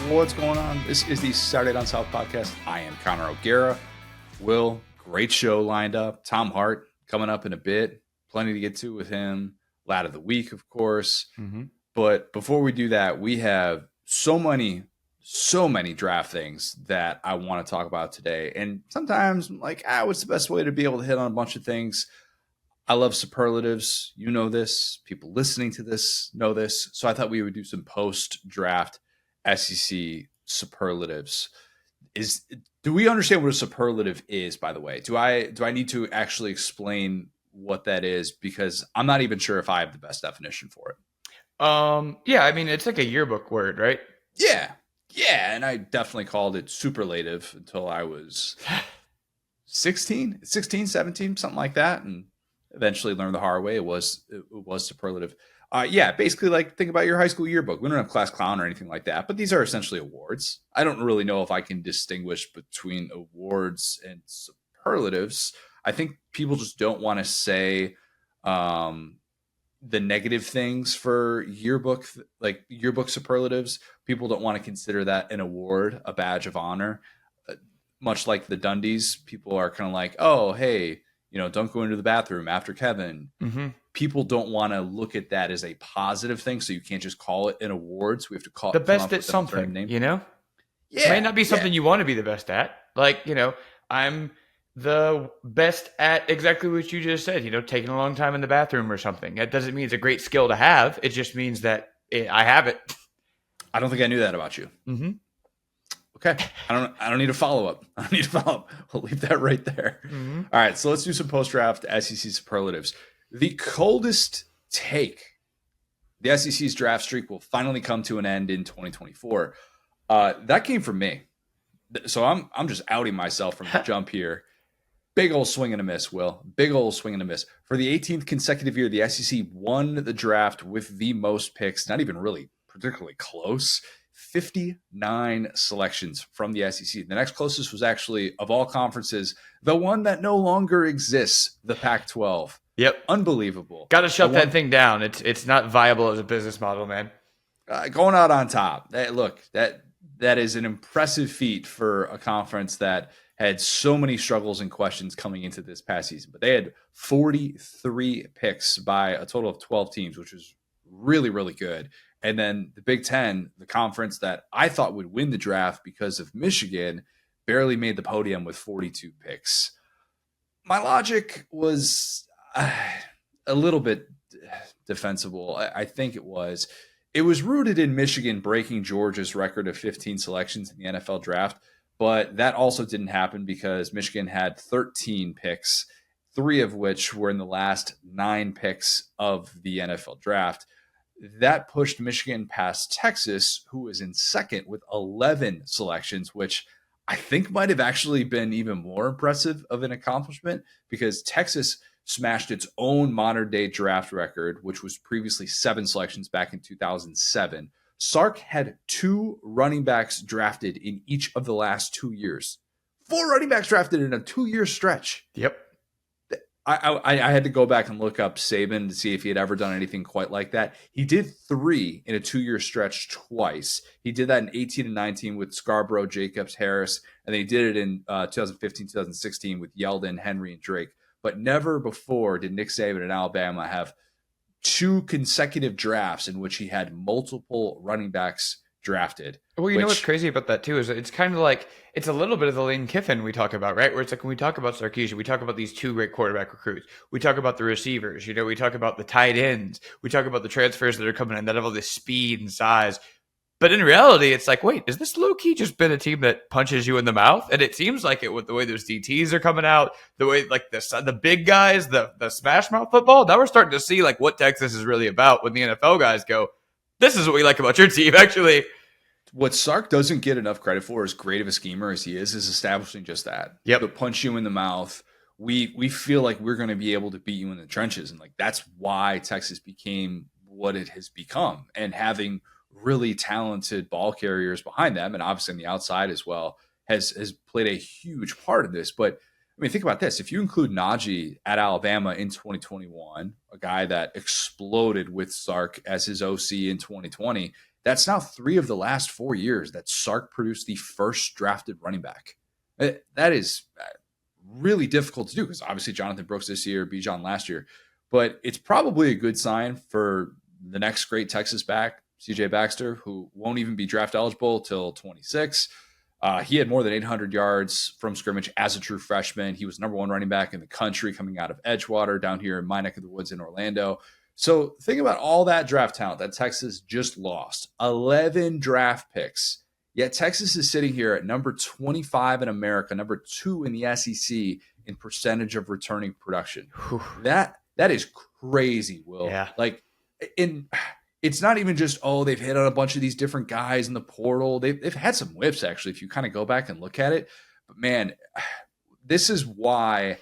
What's going on? This is the Saturday Down South podcast. I am Connor O'Gara. Will, great show lined up. Tom Hart coming up in a bit. Plenty to get to with him. Lad of the week, of course. Mm-hmm. But before we do that, we have so many draft things that I want to talk about today. And sometimes I'm like, what's the best way to be able to hit on a bunch of things? I love superlatives. You know this. People listening to this know this. So I thought we would do some post-draft SEC superlatives. Do we understand what a superlative is, by the way? Do I need to actually explain what that is? Because I'm not even sure if I have the best definition for it. Yeah, I mean, it's like a yearbook word, right? Yeah, and I definitely called it superlative until I was 16, 17, something like that, and eventually learned the hard way. It was superlative. Basically, like, think about your high school yearbook. We don't have class clown or anything like that, but these are essentially awards. I don't really know if I can distinguish between awards and superlatives. I think people just don't want to say the negative things for yearbook superlatives. People don't want to consider that an award, a badge of honor. Much like the Dundies, people are kind of like, oh, hey, don't go into the bathroom after Kevin. Mm-hmm. People don't want to look at that as a positive thing, so you can't just call it an award. So we have to call the best at something, name. Yeah. It may not be something you want to be the best at. Like, I'm the best at exactly what you just said, taking a long time in the bathroom or something. That doesn't mean it's a great skill to have. It just means that I have it. I don't think I knew that about you. Mm-hmm. Okay. I don't need a follow-up. We'll leave that right there. Mm-hmm. All right. So let's do some post-draft SEC superlatives. The coldest take. The SEC's draft streak will finally come to an end in 2024. That came from me. So I'm just outing myself from the jump here. Big old swing and a miss, Will. Big old swing and a miss. For the 18th consecutive year, the SEC won the draft with the most picks, not even really particularly close. 59 selections from the SEC. The next closest was actually, of all conferences, the one that no longer exists, the Pac-12. Yep. Unbelievable. Got to shut that thing down. It's not viable as a business model, man. Going out on top. That is an impressive feat for a conference that had so many struggles and questions coming into this past season. But they had 43 picks by a total of 12 teams, which was really, really good. And then the Big Ten, the conference that I thought would win the draft because of Michigan, barely made the podium with 42 picks. My logic was a little bit defensible. I think it was rooted in Michigan breaking Georgia's record of 15 selections in the NFL draft. But that also didn't happen because Michigan had 13 picks, 3 of which were in the last 9 picks of the NFL draft. That pushed Michigan past Texas, who was in second with 11 selections, which I think might have actually been even more impressive of an accomplishment because Texas smashed its own modern-day draft record, which was previously 7 selections back in 2007. Sark had 2 running backs drafted in each of the last 2 years. 4 running backs drafted in a 2-year stretch. Yep. I had to go back and look up Saban to see if he had ever done anything quite like that. He did 3 in a 2-year stretch twice. He did that in 18 and 19 with Scarborough, Jacobs, Harris, and they did it in 2015, 2016 with Yeldon, Henry, and Drake. But never before did Nick Saban in Alabama have 2 consecutive drafts in which he had multiple running backs drafted. Well, you know what's crazy about that too is it's kind of like it's a little bit of the Lane Kiffin we talk about, right? Where it's like when we talk about Sarkisian, we talk about these 2 great quarterback recruits. We talk about the receivers, we talk about the tight ends. We talk about the transfers that are coming in that have all this speed and size. But in reality, it's like, wait, has this low-key just been a team that punches you in the mouth? And it seems like it with the way those DTs are coming out, the way like the big guys, the smash mouth football. Now we're starting to see like what Texas is really about when the NFL guys go, this is what we like about your team, actually. What Sark doesn't get enough credit for, as great of a schemer as he is establishing just that. Yep. To punch you in the mouth. We feel like we're going to be able to beat you in the trenches. And like that's why Texas became what it has become. And having really talented ball carriers behind them, and obviously on the outside as well, has played a huge part of this. But I mean, think about this. If you include Najee at Alabama in 2021, a guy that exploded with Sark as his OC in 2020, That's now 3 of the last 4 years that Sark produced the first drafted running back. That is really difficult to do because obviously Jonathan Brooks this year, Bijan last year, but it's probably a good sign for the next great Texas back, CJ Baxter, who won't even be draft eligible till 26. He had more than 800 yards from scrimmage as a true freshman. He was number 1 running back in the country coming out of Edgewater down here in my neck of the woods in Orlando. So think about all that draft talent that Texas just lost. 11 draft picks. Yet Texas is sitting here at number 25 in America, number 2 in the SEC in percentage of returning production. Whew. That is crazy, Will. Yeah. Like, it's not even just, they've hit on a bunch of these different guys in the portal. They've had some whiffs, actually, if you kind of go back and look at it. But, man, this is why,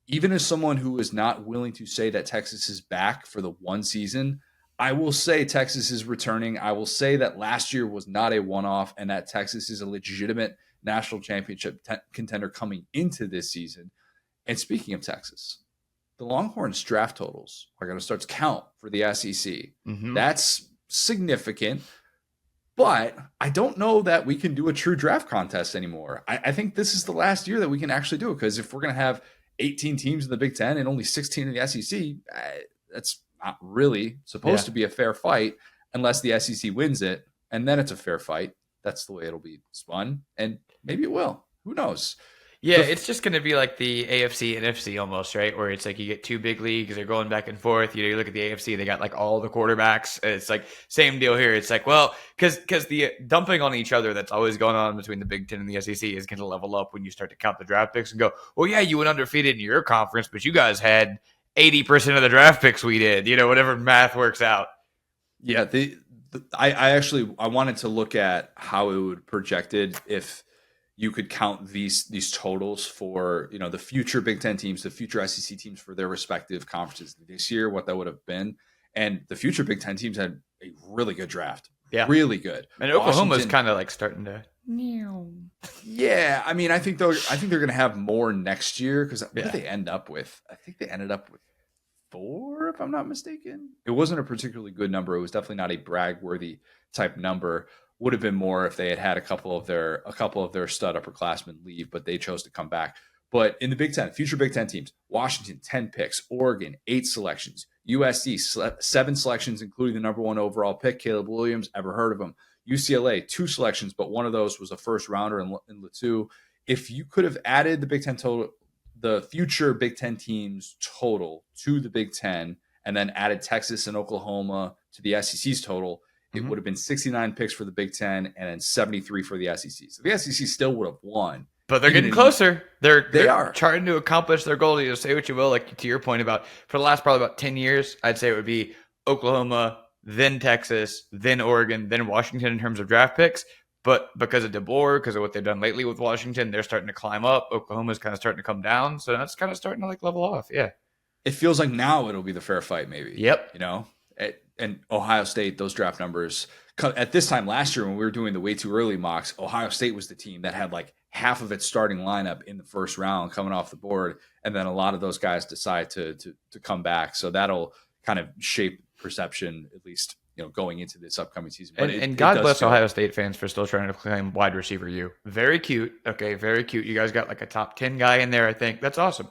even as someone who is not willing to say that Texas is back for the one season, I will say Texas is returning. I will say that last year was not a one-off and that Texas is a legitimate national championship contender coming into this season. And speaking of Texas, the Longhorns draft totals are going to start to count for the SEC. Mm-hmm. That's significant, but I don't know that we can do a true draft contest anymore. I think this is the last year that we can actually do it, because if we're going to have 18 teams in the Big Ten and only 16 in the SEC, that's not really supposed to be a fair fight unless the SEC wins it, and then it's a fair fight. That's the way it'll be spun, and maybe it will. Who knows? Yeah, it's just going to be like the AFC and NFC almost, right? Where it's like you get 2 big leagues, they're going back and forth. You look at the AFC, they got like all the quarterbacks. It's like same deal here. It's like, well, because the dumping on each other that's always going on between the Big Ten and the SEC is going to level up when you start to count the draft picks and go, well, yeah, you went undefeated in your conference, but you guys had 80% of the draft picks we did. Whatever math works out. Yeah, I wanted to look at how it would projected if you could count these totals for the future Big Ten teams, the future SEC teams for their respective conferences this year, what that would have been. And the future Big Ten teams had a really good draft. Yeah. Really good. And Oklahoma's kind of like starting to. Yeah, I mean, I think they're going to have more next year, because what did they end up with? I think they ended up with 4, if I'm not mistaken. It wasn't a particularly good number. It was definitely not a brag-worthy type number. Would have been more if they had a couple of their stud upperclassmen leave, but they chose to come back. But in the Big Ten, future Big Ten teams, Washington 10 picks, Oregon 8 selections, USC 7 selections, including the number 1 overall pick, Caleb Williams. Ever heard of him? UCLA 2 selections, but one of those was a first rounder in Latu. If you could have added the Big Ten total, the future Big Ten teams total to the Big Ten, and then added Texas and Oklahoma to the SEC's total, it would have been 69 picks for the Big Ten and then 73 for the SEC. So the SEC still would have won. But they're getting closer. They are trying to accomplish their goal. Say what you will, like to your point about for the last probably about 10 years, I'd say it would be Oklahoma, then Texas, then Oregon, then Washington in terms of draft picks. But because of DeBoer, because of what they've done lately with Washington, they're starting to climb up. Oklahoma's kind of starting to come down. So that's kind of starting to like level off. Yeah. It feels like now it'll be the fair fight, maybe. Yep. And Ohio State, those draft numbers at this time last year when we were doing the way too early mocks, Ohio State was the team that had like half of its starting lineup in the first round coming off the board. And then a lot of those guys decide to come back. So that'll kind of shape perception, at least, going into this upcoming season. But and God bless Ohio State fans for still trying to claim wide receiver U. Very cute. Okay, very cute. You guys got like a top 10 guy in there, I think. That's awesome.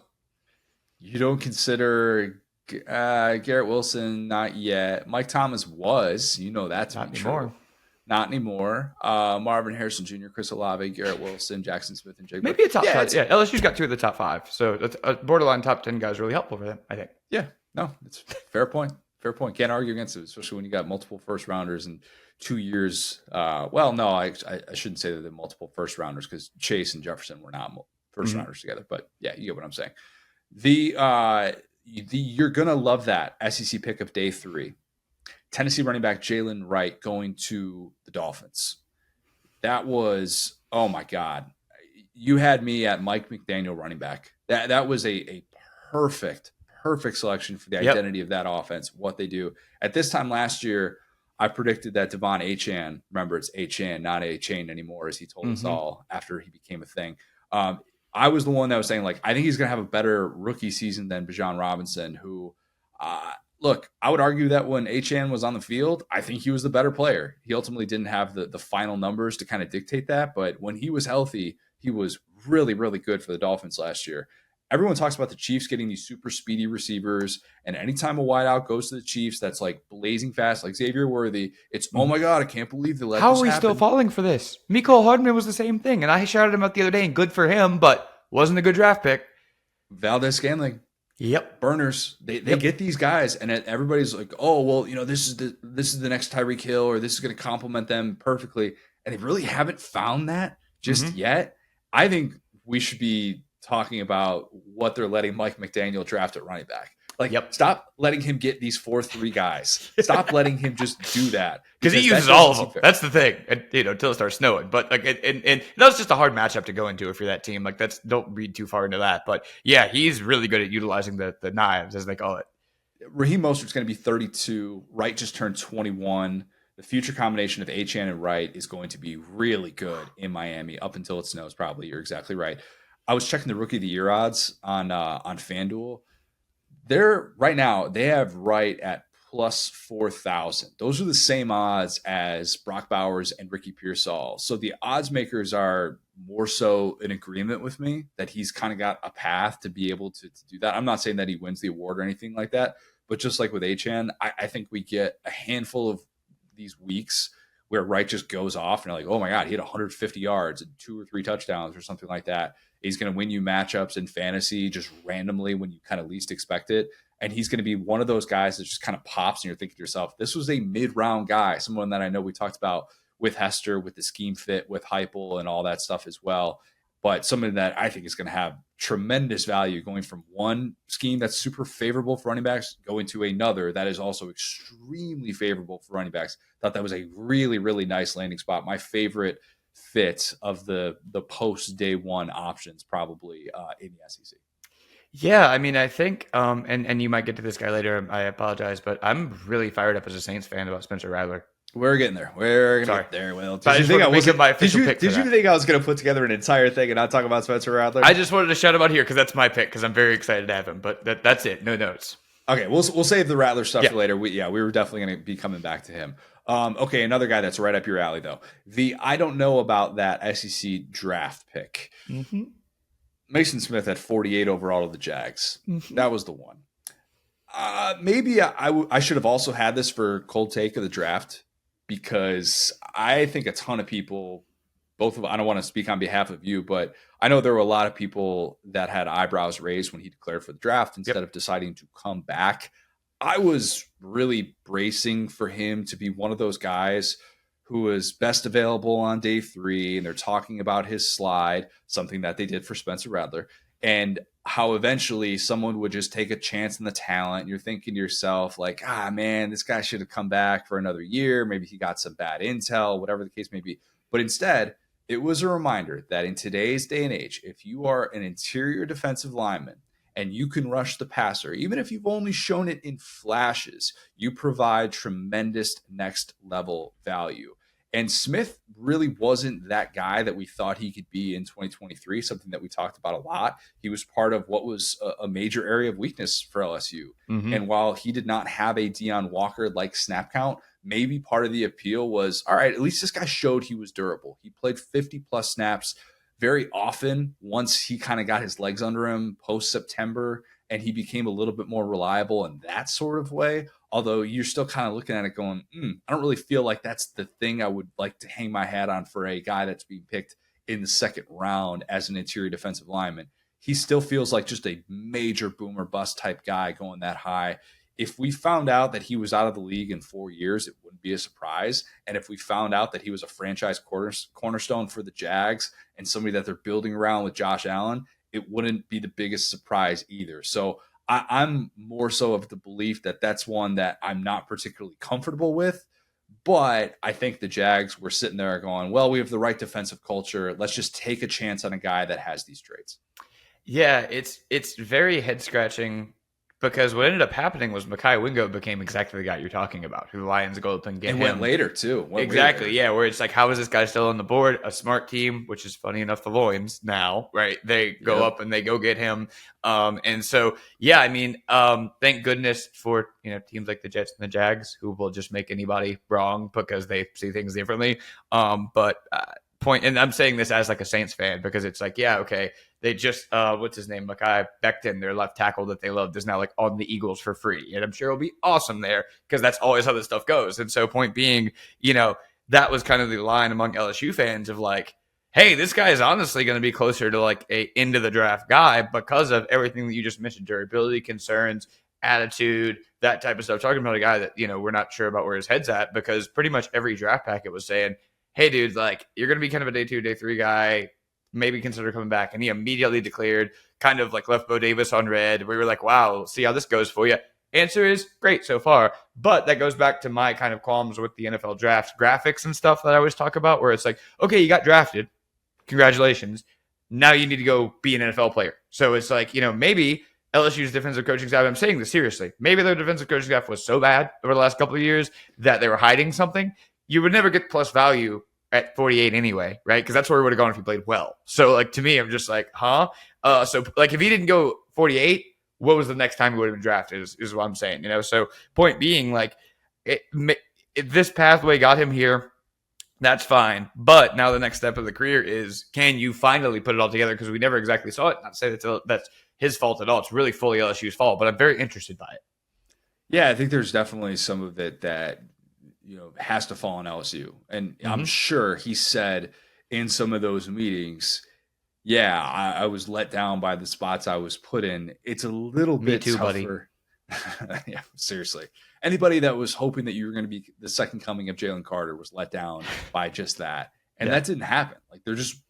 You don't consider Garrett Wilson? Not yet. Mike Thomas was. That's not anymore. True. Not anymore. Marvin Harrison Jr., Chris Olave, Garrett Wilson, Jackson Smith, and Jake. Maybe a top 5. Yeah, LSU's got 2 of the top 5. So a borderline top 10 guy is really helpful for them, I think. Yeah. No, it's fair point. Fair point. Can't argue against it, especially when you got multiple first rounders in 2 years. Well, no, I shouldn't say that they're multiple first rounders, because Chase and Jefferson were not first rounders together. But yeah, you get what I'm saying. You're going to love that SEC pick of day 3. Tennessee running back Jalen Wright going to the Dolphins. That was, oh my God. You had me at Mike McDaniel running back. That was a perfect selection for the identity of that offense, what they do. At this time last year, I predicted that Devon Achane, remember it's Achane, not A-Chain anymore, as he told us all after he became a thing. I was the one that was saying, like, I think he's going to have a better rookie season than Bijan Robinson, who Look, I would argue that when Achan was on the field, I think he was the better player. He ultimately didn't have the final numbers to kind of dictate that, but when he was healthy, he was really, really good for the Dolphins last year. Everyone talks about the Chiefs getting these super speedy receivers, and anytime a wideout goes to the Chiefs that's like blazing fast, like Xavier Worthy, it's, oh my God, I can't believe they let How this are we happen. still falling for this? Mecole Hardman was the same thing, and I shouted him out the other day, and good for him, but wasn't a good draft pick. Valdez Scantling, Yep. burners. They get these guys, and everybody's like, oh well, this is the next Tyreek Hill, or this is going to complement them perfectly, and they really haven't found that just yet. I think we should be talking about what they're letting Mike McDaniel draft at running back. Like, stop letting him get these 4-3 guys. Stop letting him just do that. Because he uses all of them. That's the thing. And, until it starts snowing. But like, and that was just a hard matchup to go into if you're that team. Like, don't read too far into that. But yeah, he's really good at utilizing the knives, as they call it. Raheem Mostert's going to be 32. Wright just turned 21. The future combination of Achane and Wright is going to be really good in Miami up until it snows. Probably, you're exactly right. I was checking the Rookie of the Year odds on FanDuel. They're right now, they have Wright at plus 4,000. Those are the same odds as Brock Bowers and Ricky Pearsall. So the odds makers are more so in agreement with me that he's kind of got a path to be able to do that. I'm not saying that he wins the award or anything like that, but just like with Achane, I think we get a handful of these weeks where Wright just goes off and you're like, oh my God, he had 150 yards and 2 or 3 touchdowns or something like that. He's going to win you matchups in fantasy just randomly when you kind of least expect it. And he's going to be one of those guys that just kind of pops and you're thinking to yourself, this was a mid-round guy, someone that I know we talked about with Hester, with the scheme fit, with Heupel and all that stuff as well. But somebody that I think is going to have tremendous value going from one scheme that's super favorable for running backs going to another that is also extremely favorable for running backs. Thought that was a really, really nice landing spot. My favorite fit of the post day one options probably in the SEC. Yeah, I mean, I think, and you might get to this guy later. I apologize, but I'm really fired up as a Saints fan about Spencer Rattler. We're getting there. We're going to get there. Well, did you think I was think together an entire thing and not talk about Spencer Rattler? I just wanted to shout him out here because that's my pick because I'm very excited to have him. But that's it. No notes. Okay, we'll save the Rattler stuff for later. We were definitely going to be coming back to him. Okay, another guy that's right up your alley though. I don't know about that SEC draft pick. Mm-hmm. Mason Smith had 48 overall to the Jags. Mm-hmm. That was the one. Maybe I should have also had this for cold take of the draft because I think a ton of people, I don't want to speak on behalf of you, but I know there were a lot of people that had eyebrows raised when he declared for the draft instead of deciding to come back. I was really bracing for him to be one of those guys who was best available on day 3, and they're talking about his slide, something that they did for Spencer Rattler, and how eventually someone would just take a chance in the talent. And you're thinking to yourself, like, man, this guy should have come back for another year. Maybe he got some bad intel, whatever the case may be. But instead, it was a reminder that in today's day and age, if you are an interior defensive lineman and you can rush the passer, even if you've only shown it in flashes, you provide tremendous next level value. And Smith really wasn't that guy that we thought he could be in 2023, something that we talked about a lot. He was part of what was a major area of weakness for LSU. Mm-hmm. And while he did not have a Deion Walker-like snap count, maybe part of the appeal was, all right, at least this guy showed he was durable. He played 50-plus snaps very often once he kind of got his legs under him post-September, and he became a little bit more reliable in that sort of way. Although you're still kind of looking at it going, I don't really feel like that's the thing I would like to hang my hat on for a guy that's being picked in the second round as an interior defensive lineman. He still feels like just a major boomer bust type guy going that high. If we found out that he was out of the league in 4 years, it wouldn't be a surprise. And if we found out that he was a franchise cornerstone for the Jags and somebody that they're building around with Josh Allen, it wouldn't be the biggest surprise either. So I'm more so of the belief that that's one that I'm not particularly comfortable with. But I think the Jags were sitting there going, well, we have the right defensive culture. Let's just take a chance on a guy that has these traits. Yeah, it's very head scratching because what ended up happening was Mekhi Wingo became exactly the guy you're talking about, who the Lions go up and get And him. went later, too. Exactly, yeah, where it's like, how is this guy still on the board? A smart team, which is funny enough, the Loins now, right? They go up and they go get him. And so, yeah, I mean, thank goodness for, teams like the Jets and the Jags who will just make anybody wrong because they see things differently. And I'm saying this as like a Saints fan because it's like, yeah, okay, they just what's his name, Mekhi Becton, their left tackle that they loved, is now like on the Eagles for free, and I'm sure it'll be awesome there because that's always how this stuff goes. And so, point being, that was kind of the line among LSU fans of like, hey, this guy is honestly going to be closer to like a end of the draft guy because of everything that you just mentioned: durability, concerns, attitude, that type of stuff. Talking about a guy that we're not sure about where his head's at because pretty much every draft packet was saying, hey, dude, like, you're going to be kind of a day 2, day 3 guy. Maybe consider coming back. And he immediately declared, kind of like left Bo Davis on red. We were like, wow, see how this goes for you. Answer is great so far. But that goes back to my kind of qualms with the NFL draft graphics and stuff that I always talk about, where it's like, okay, you got drafted. Congratulations. Now you need to go be an NFL player. So it's like, maybe LSU's defensive coaching staff, I'm saying this seriously, maybe their defensive coaching staff was so bad over the last couple of years that they were hiding something. You would never get plus value at 48 anyway, right? Because that's where he would have gone if he played well. So, like, to me, I'm just like, huh? So, like, if he didn't go 48, what was the next time he would have been drafted is what I'm saying, So, point being, like, this pathway got him here. That's fine. But now the next step of the career is, can you finally put it all together? Because we never exactly saw it. Not to say that's his fault at all. It's really fully LSU's fault, but I'm very interested by it. Yeah, I think there's definitely some of it that has to fall on LSU. And I'm sure he said in some of those meetings, yeah, I was let down by the spots I was put in. It's a little bit too, tougher. Yeah, seriously. Anybody that was hoping that you were going to be the second coming of Jalen Carter was let down by just that. And that didn't happen. Like, they're just,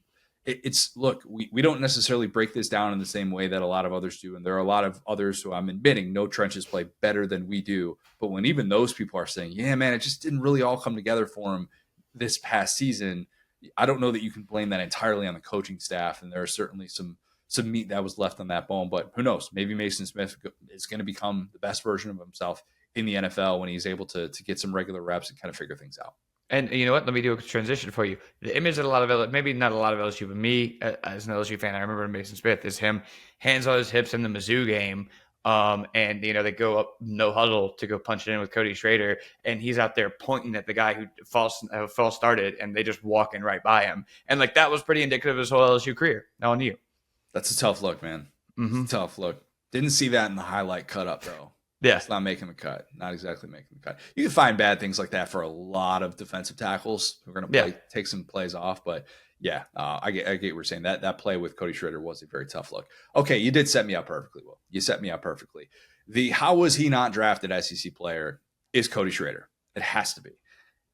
look, we don't necessarily break this down in the same way that a lot of others do. And there are a lot of others who, I'm admitting, no trenches play better than we do. But when even those people are saying, yeah, man, it just didn't really all come together for him this past season, I don't know that you can blame that entirely on the coaching staff. And there are certainly some meat that was left on that bone. But who knows? Maybe Mason Smith is going to become the best version of himself in the NFL when he's able to get some regular reps and kind of figure things out. And you know what? Let me do a transition for you. The image that a lot of maybe not a lot of LSU, but me as an LSU fan, I remember Mason Smith is him hands on his hips in the Mizzou game. And they go up no huddle to go punch it in with Cody Schrader, and he's out there pointing at the guy who false started, and they just walking right by him. And like, that was pretty indicative of his whole LSU career. Now on you. That's a tough look, man. It's a tough look. Didn't see that in the highlight cut up though. Yeah. It's not making the cut. Not exactly making the cut. You can find bad things like that for a lot of defensive tackles who are going to take some plays off. But yeah, I get what you're saying. That play with Cody Schrader was a very tough look. Okay, you did set me up perfectly, Will. You set me up perfectly. The how was he not drafted SEC player is Cody Schrader. It has to be.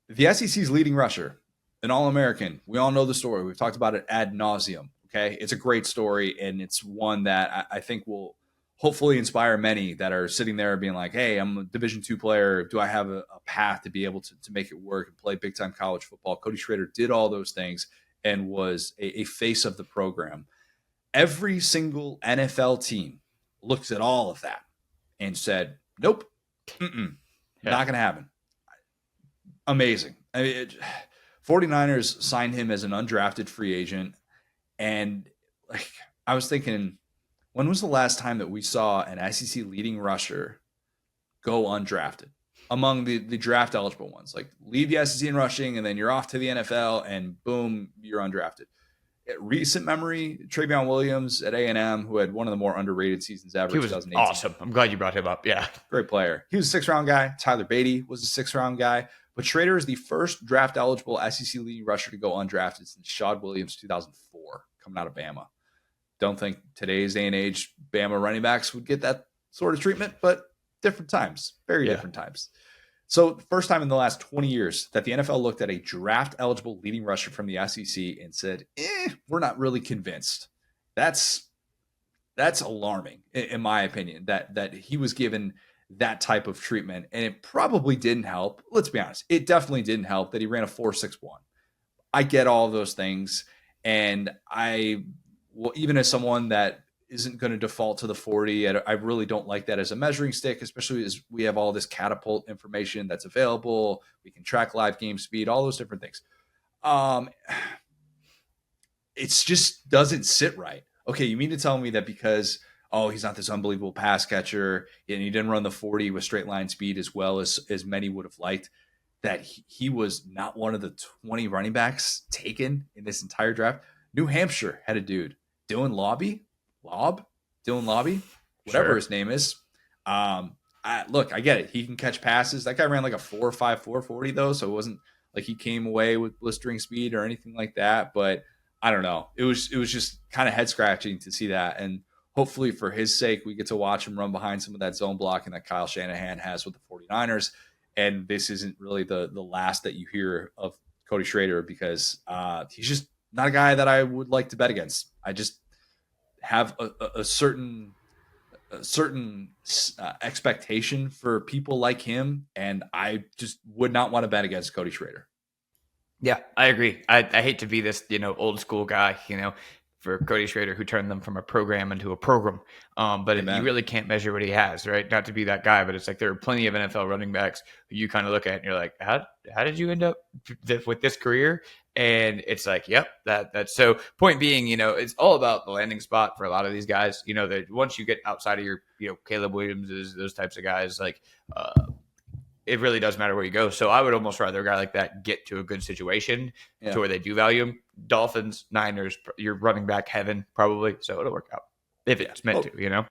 The SEC's leading rusher, an All-American. We all know the story. We've talked about it ad nauseum. Okay, it's a great story, and it's one that I think will hopefully inspire many that are sitting there being like, hey, I'm a Division II player. Do I have a path to be able to make it work and play big-time college football? Cody Schrader did all those things and was a face of the program. Every single NFL team looks at all of that and said, nope, not going to happen. Amazing. I mean, 49ers signed him as an undrafted free agent. And like, I was thinking, when was the last time that we saw an SEC leading rusher go undrafted among the draft eligible ones? Like, leave the SEC in rushing and then you're off to the NFL and boom, you're undrafted. Recent memory, Travion Williams at A&M, who had one of the more underrated seasons ever. He was awesome. I'm glad you brought him up. Yeah. Great player. He was a 6th round guy. Tyler Beatty was a 6th round guy. But Schrader is the first draft eligible SEC leading rusher to go undrafted since Shad Williams 2004, coming out of Bama. Don't think today's day and age Bama running backs would get that sort of treatment, but different times, very different times. So first time in the last 20 years that the NFL looked at a draft eligible leading rusher from the SEC and said, we're not really convinced. That's alarming in my opinion, that he was given that type of treatment. And it probably didn't help. Let's be honest. It definitely didn't help that he ran a 4.61. I get all of those things. And even as someone that isn't going to default to the 40. I really don't like that as a measuring stick, especially as we have all this catapult information that's available. We can track live game speed, all those different things. It's just doesn't sit right. Okay, you mean to tell me that because he's not this unbelievable pass catcher and he didn't run the 40 with straight line speed as well as many would have liked, that he was not one of the 20 running backs taken in this entire draft? New Hampshire had a dude, Dylan Lobby, whatever his name is. I get it. He can catch passes. That guy ran like a 4.5, 4.40 though, so it wasn't like he came away with blistering speed or anything like that. But I don't know. It was just kind of head scratching to see that, and hopefully for his sake, we get to watch him run behind some of that zone blocking that Kyle Shanahan has with the 49ers. And this isn't really the last that you hear of Cody Schrader, because he's just not a guy that I would like to bet against. I just have a certain expectation for people like him, and I just would not want to bet against Cody Schrader. Yeah, I agree. I hate to be this, old school guy, for Cody Schrader, who turned them from a program into a program. But you really can't measure what he has, right? Not to be that guy, but it's like there are plenty of NFL running backs who you kind of look at and you're like, how did you end up with this career? And it's like, yep, that's so. Point being, it's all about the landing spot for a lot of these guys. That once you get outside of your, Caleb Williams, those types of guys, like, it really does matter where you go. So I would almost rather a guy like that get to a good situation to where they do value him. Dolphins, Niners, you're running back heaven probably. So it'll work out if it's meant to,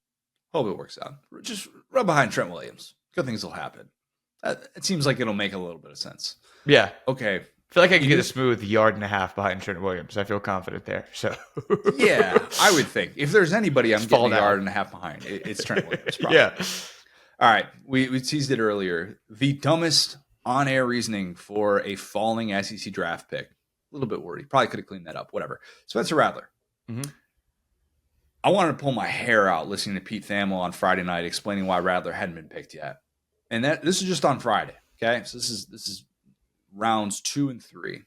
Hope it works out. Just run behind Trent Williams. Good things will happen. It seems like it'll make a little bit of sense. Yeah. Okay. I feel like I can get a smooth 1.5 yards behind Trent Williams. I feel confident there. So yeah, I would think if there's anybody I'm getting 1.5 yards behind, it's Trent Williams. Probably. Yeah. All right, we teased it earlier. The dumbest on-air reasoning for a falling SEC draft pick. A little bit wordy. Probably could have cleaned that up. Whatever. Spencer Rattler. Mm-hmm. I wanted to pull my hair out listening to Pete Thamel on Friday night explaining why Rattler hadn't been picked yet. And this is just on Friday. Okay, so this is rounds 2 and 3.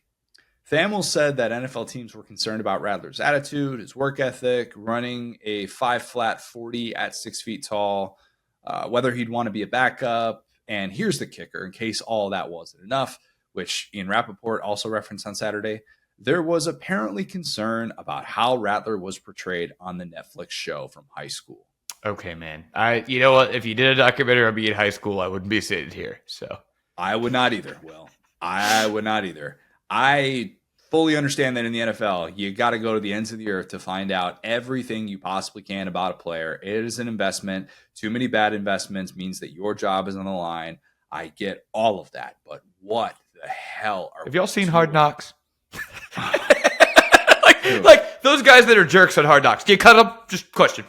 Thamel said that NFL teams were concerned about Rattler's attitude, his work ethic, running a 5-flat 40 at 6 feet tall. Whether he'd want to be a backup. And here's the kicker, in case all that wasn't enough, which Ian Rappaport also referenced on Saturday. There was apparently concern about how Rattler was portrayed on the Netflix show from high school. Okay, man. You know what? If you did a documentary on me in high school, I wouldn't be sitting here. So I would not either. Will. I would not either. I fully understand that in the NFL, you got to go to the ends of the earth to find out everything you possibly can about a player. It is an investment. Too many bad investments means that your job is on the line. I get all of that, but what the hell are Have y'all seen Hard Knocks? like those guys that are jerks on Hard Knocks. Do you cut them? Just question.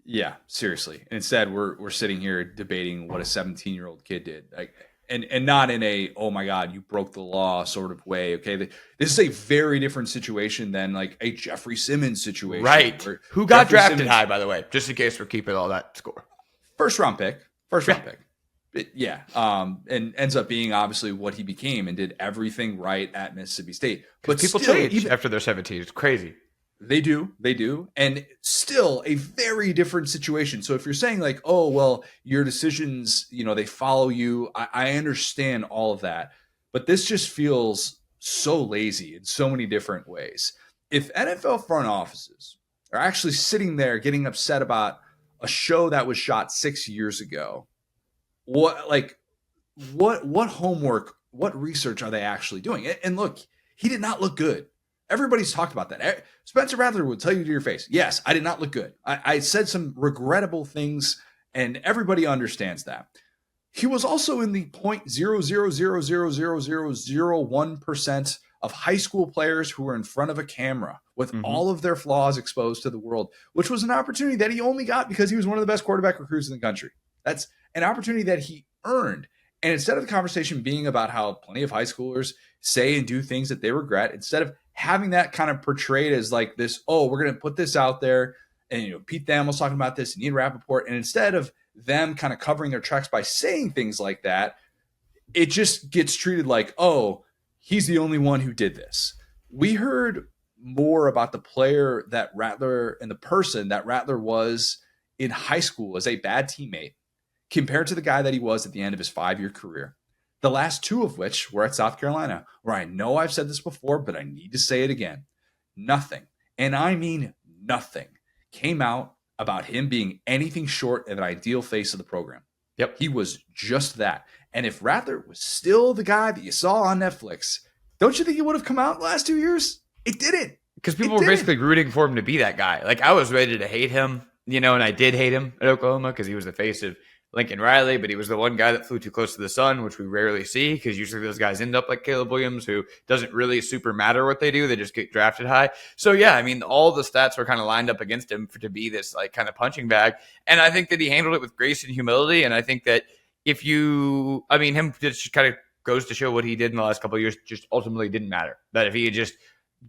Yeah, seriously. And instead, we're sitting here debating what a 17-year-old kid did. Like, and not in a, oh my God, you broke the law sort of way. Okay. This is a very different situation than like a Jeffrey Simmons situation. Right. Who got Jeffrey drafted Simmons, high, by the way, just in case we're keeping all that score. First round pick. Yeah. And ends up being obviously what he became and did everything right at Mississippi State. But people change after they're 17. It's crazy. They do. And still a very different situation. So if you're saying like, oh, well, your decisions, they follow you. I understand all of that. But this just feels so lazy in so many different ways. If NFL front offices are actually sitting there getting upset about a show that was shot 6 years ago, what homework, what research are they actually doing? And look, he did not look good. Everybody's talked about that. Spencer Rattler would tell you to your face, yes, I did not look good. I said some regrettable things, and everybody understands that. He was also in the 0.0000001% of high school players who were in front of a camera with all of their flaws exposed to the world, which was an opportunity that he only got because he was one of the best quarterback recruits in the country. That's an opportunity that he earned. And instead of the conversation being about how plenty of high schoolers say and do things that they regret, instead of having that kind of portrayed as like this, oh, we're going to put this out there. And, Pete Thamel's talking about this and Ian Rappaport. And instead of them kind of covering their tracks by saying things like that, it just gets treated like, oh, he's the only one who did this. We heard more about the player that Rattler and the person that Rattler was in high school as a bad teammate compared to the guy that he was at the end of his 5-year career. The last 2 of which were at South Carolina, where I know I've said this before, but I need to say it again. Nothing, and I mean nothing, came out about him being anything short of an ideal face of the program. Yep. He was just that. And if Rattler was still the guy that you saw on Netflix, don't you think he would have come out the last 2 years? It didn't. Because people were basically rooting for him to be that guy. Like, I was ready to hate him, and I did hate him at Oklahoma because he was the face of Lincoln Riley, but he was the one guy that flew too close to the sun, which we rarely see because usually those guys end up like Caleb Williams, who doesn't really super matter what they do. They just get drafted high. So, yeah, I mean, all the stats were kind of lined up against him to be this like kind of punching bag. And I think that he handled it with grace and humility. And I think that him just kind of goes to show what he did in the last couple of years just ultimately didn't matter. That if he had just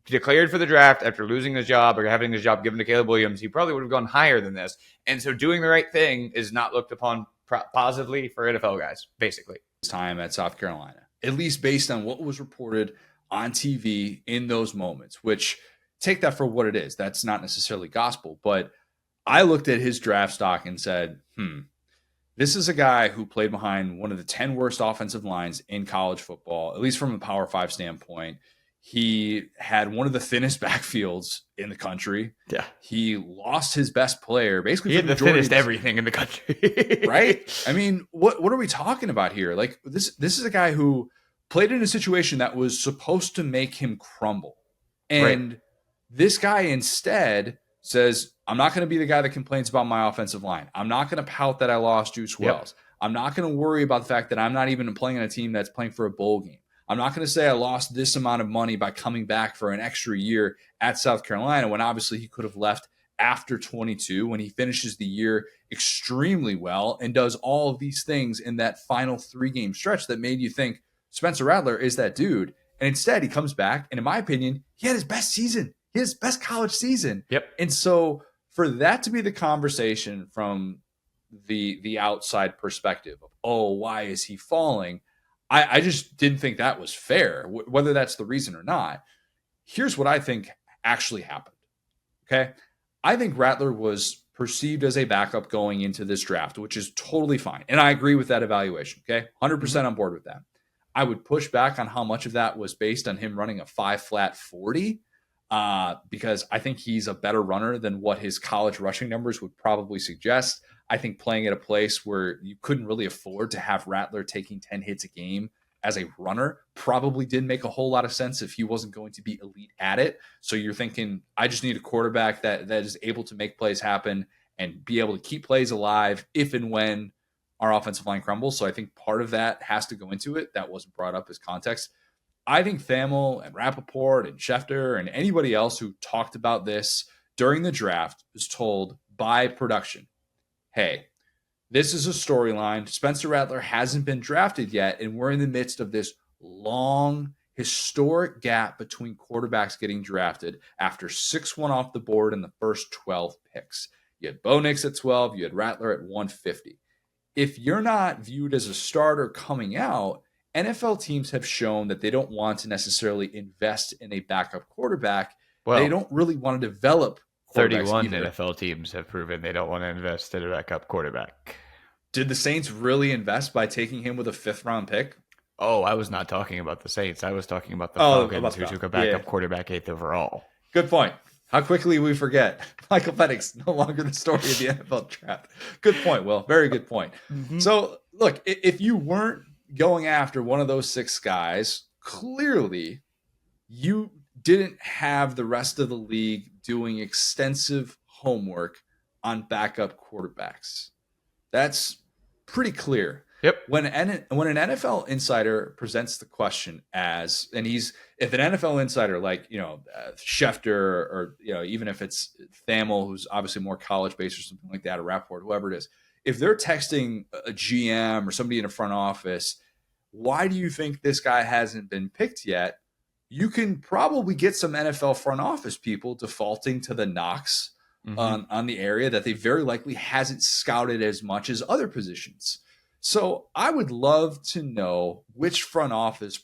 declared for the draft after losing his job or having his job given to Caleb Williams, he probably would have gone higher than this. And so doing the right thing is not looked upon positively for NFL guys, basically. Time at South Carolina, at least based on what was reported on TV in those moments, which take that for what it is. That's not necessarily gospel, but I looked at his draft stock and said, this is a guy who played behind one of the 10 worst offensive lines in college football, at least from a Power 5 standpoint. He had one of the thinnest backfields in the country. Yeah. He lost his best player. Basically, he had the thinnest everything in the country. Right? I mean, what are we talking about here? Like, this is a guy who played in a situation that was supposed to make him crumble. And this guy instead says, I'm not going to be the guy that complains about my offensive line. I'm not going to pout that I lost Juice Wells. I'm not going to worry about the fact that I'm not even playing on a team that's playing for a bowl game. I'm not going to say I lost this amount of money by coming back for an extra year at South Carolina when obviously he could have left after 22 when he finishes the year extremely well and does all of these things in that final 3-game stretch that made you think Spencer Rattler is that dude. And instead he comes back, and in my opinion, he had his best season, his best college season. Yep. And so for that to be the conversation from the outside perspective of, oh, why is he falling? I just didn't think that was fair, whether that's the reason or not. Here's what I think actually happened. Okay. I think Rattler was perceived as a backup going into this draft, which is totally fine. And I agree with that evaluation. Okay. 100% on board with that. I would push back on how much of that was based on him running a 5-flat 40, because I think he's a better runner than what his college rushing numbers would probably suggest. I think playing at a place where you couldn't really afford to have Rattler taking 10 hits a game as a runner probably didn't make a whole lot of sense if he wasn't going to be elite at it. So you're thinking, I just need a quarterback that is able to make plays happen and be able to keep plays alive if and when our offensive line crumbles. So I think part of that has to go into it. That wasn't brought up as context. I think Thamel and Rappaport and Schefter and anybody else who talked about this during the draft was told by production, hey, this is a storyline. Spencer Rattler hasn't been drafted yet, and we're in the midst of this long, historic gap between quarterbacks getting drafted after 6-1 off the board in the first 12 picks. You had Bo Nix at 12. You had Rattler at 150. If you're not viewed as a starter coming out, NFL teams have shown that they don't want to necessarily invest in a backup quarterback. They don't really want to develop 31 NFL teams have proven they don't want to invest in a backup quarterback. Did the Saints really invest by taking him with a 5th-round pick? Oh, I was not talking about the Saints. I was talking about the Falcons, who took a backup quarterback 8th overall. Good point. How quickly we forget. Michael Penix, no longer the story of the NFL draft. Good point, Will. Very good point. Mm-hmm. So, look, if you weren't going after one of those 6 guys, clearly you didn't have the rest of the league doing extensive homework on backup quarterbacks. That's pretty clear. Yep. When an NFL insider presents the question as, and if an NFL insider like, Schefter or, even if it's Thamel, who's obviously more college based or something like that, or Rapport, whoever it is, if they're texting a GM or somebody in a front office, why do you think this guy hasn't been picked yet? You can probably get some NFL front office people defaulting to the knocks on the area that they very likely hasn't scouted as much as other positions. So I would love to know which front office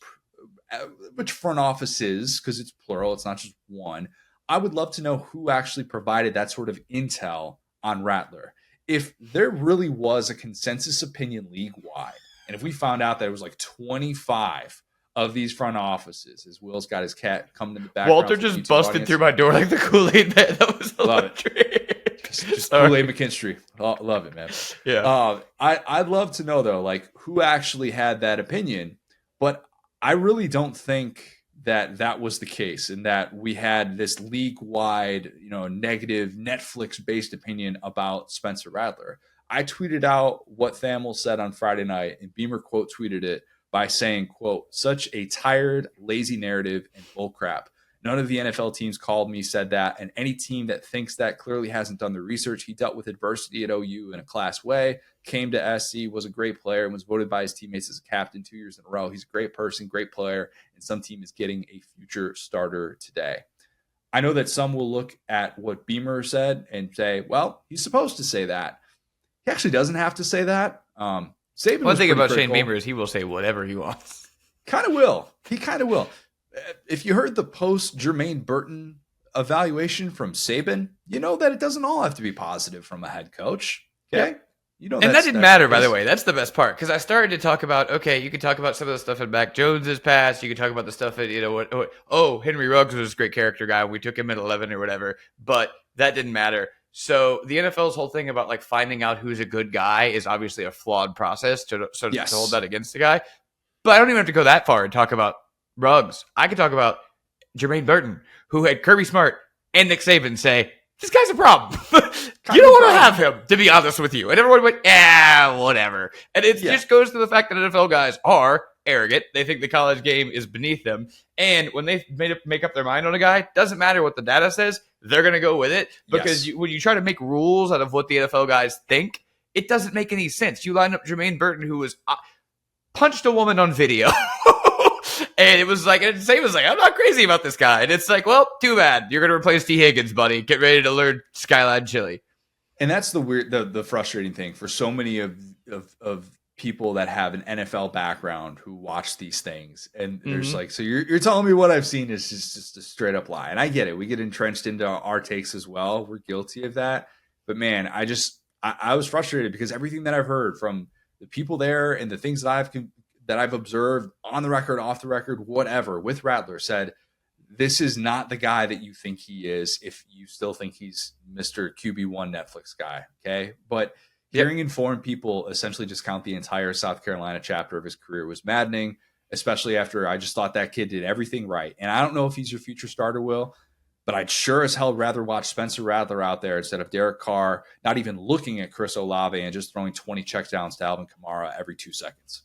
which front offices, because it's plural, it's not just one. I would love to know who actually provided that sort of intel on Rattler. If there really was a consensus opinion league-wide, and if we found out that it was like 25 of these front offices, as Will's got his cat coming in the background. Walter just busted through my door like the Kool-Aid man. That was electric. Just Kool-Aid McKinstry. Love it, man. Yeah. I'd love to know, though, like, who actually had that opinion. But I really don't think that was the case, and that we had this league-wide, negative Netflix-based opinion about Spencer Rattler. I tweeted out what Thamel said on Friday night, and Beamer quote tweeted it by saying, quote, "Such a tired, lazy narrative and bullcrap. None of the NFL teams called me, said that, and any team that thinks that clearly hasn't done the research. He dealt with adversity at OU in a class way, came to SC, was a great player, and was voted by his teammates as a captain 2 years in a row. He's a great person, great player, and some team is getting a future starter today." I know that some will look at what Beamer said and say, well, he's supposed to say that. He actually doesn't have to say that. Saban One thing about critical. Shane Beamer is he will say whatever he wants. Kind of will. He kind of will. If you heard the post Jermaine Burton evaluation from Saban, you know that it doesn't all have to be positive from a head coach. Okay. Yep. And that didn't matter, by the way. That's the best part. Because I started to talk about, okay, you can talk about some of the stuff in Mac Jones's past. You can talk about the stuff at, Henry Ruggs was a great character guy. We took him at 11 or whatever. But that didn't matter. So the NFL's whole thing about like finding out who's a good guy is obviously a flawed process to hold that against the guy. But I don't even have to go that far and talk about Ruggs. I could talk about Jermaine Burton, who had Kirby Smart and Nick Saban say, this guy's a problem. You don't want to have him, to be honest with you. And everyone went, yeah, whatever. And it just goes to the fact that NFL guys are arrogant. They think the college game is beneath them. And when they make up their mind on a guy, doesn't matter what the data says, they're going to go with it. Because when you try to make rules out of what the NFL guys think, it doesn't make any sense. You line up Jermaine Burton, who was punched a woman on video. And it was like, and Saban was like, I'm not crazy about this guy. And it's like, well, too bad. You're going to replace T. Higgins, buddy. Get ready to learn Skyline Chili. And that's the frustrating thing for so many of people that have an NFL background who watch these things. And there's like, so you're telling me what I've seen is just a straight up lie. And I get it. We get entrenched into our takes as well. We're guilty of that. But man, I was frustrated because everything that I've heard from the people there and the things that I've observed on the record, off the record, whatever, with Rattler said, this is not the guy that you think he is if you still think he's Mr. QB1 Netflix guy, okay? But hearing informed people essentially discount the entire South Carolina chapter of his career was maddening, especially after I just thought that kid did everything right. And I don't know if he's your future starter, Will, but I'd sure as hell rather watch Spencer Rattler out there instead of Derek Carr, not even looking at Chris Olave and just throwing 20 checkdowns to Alvin Kamara every 2 seconds.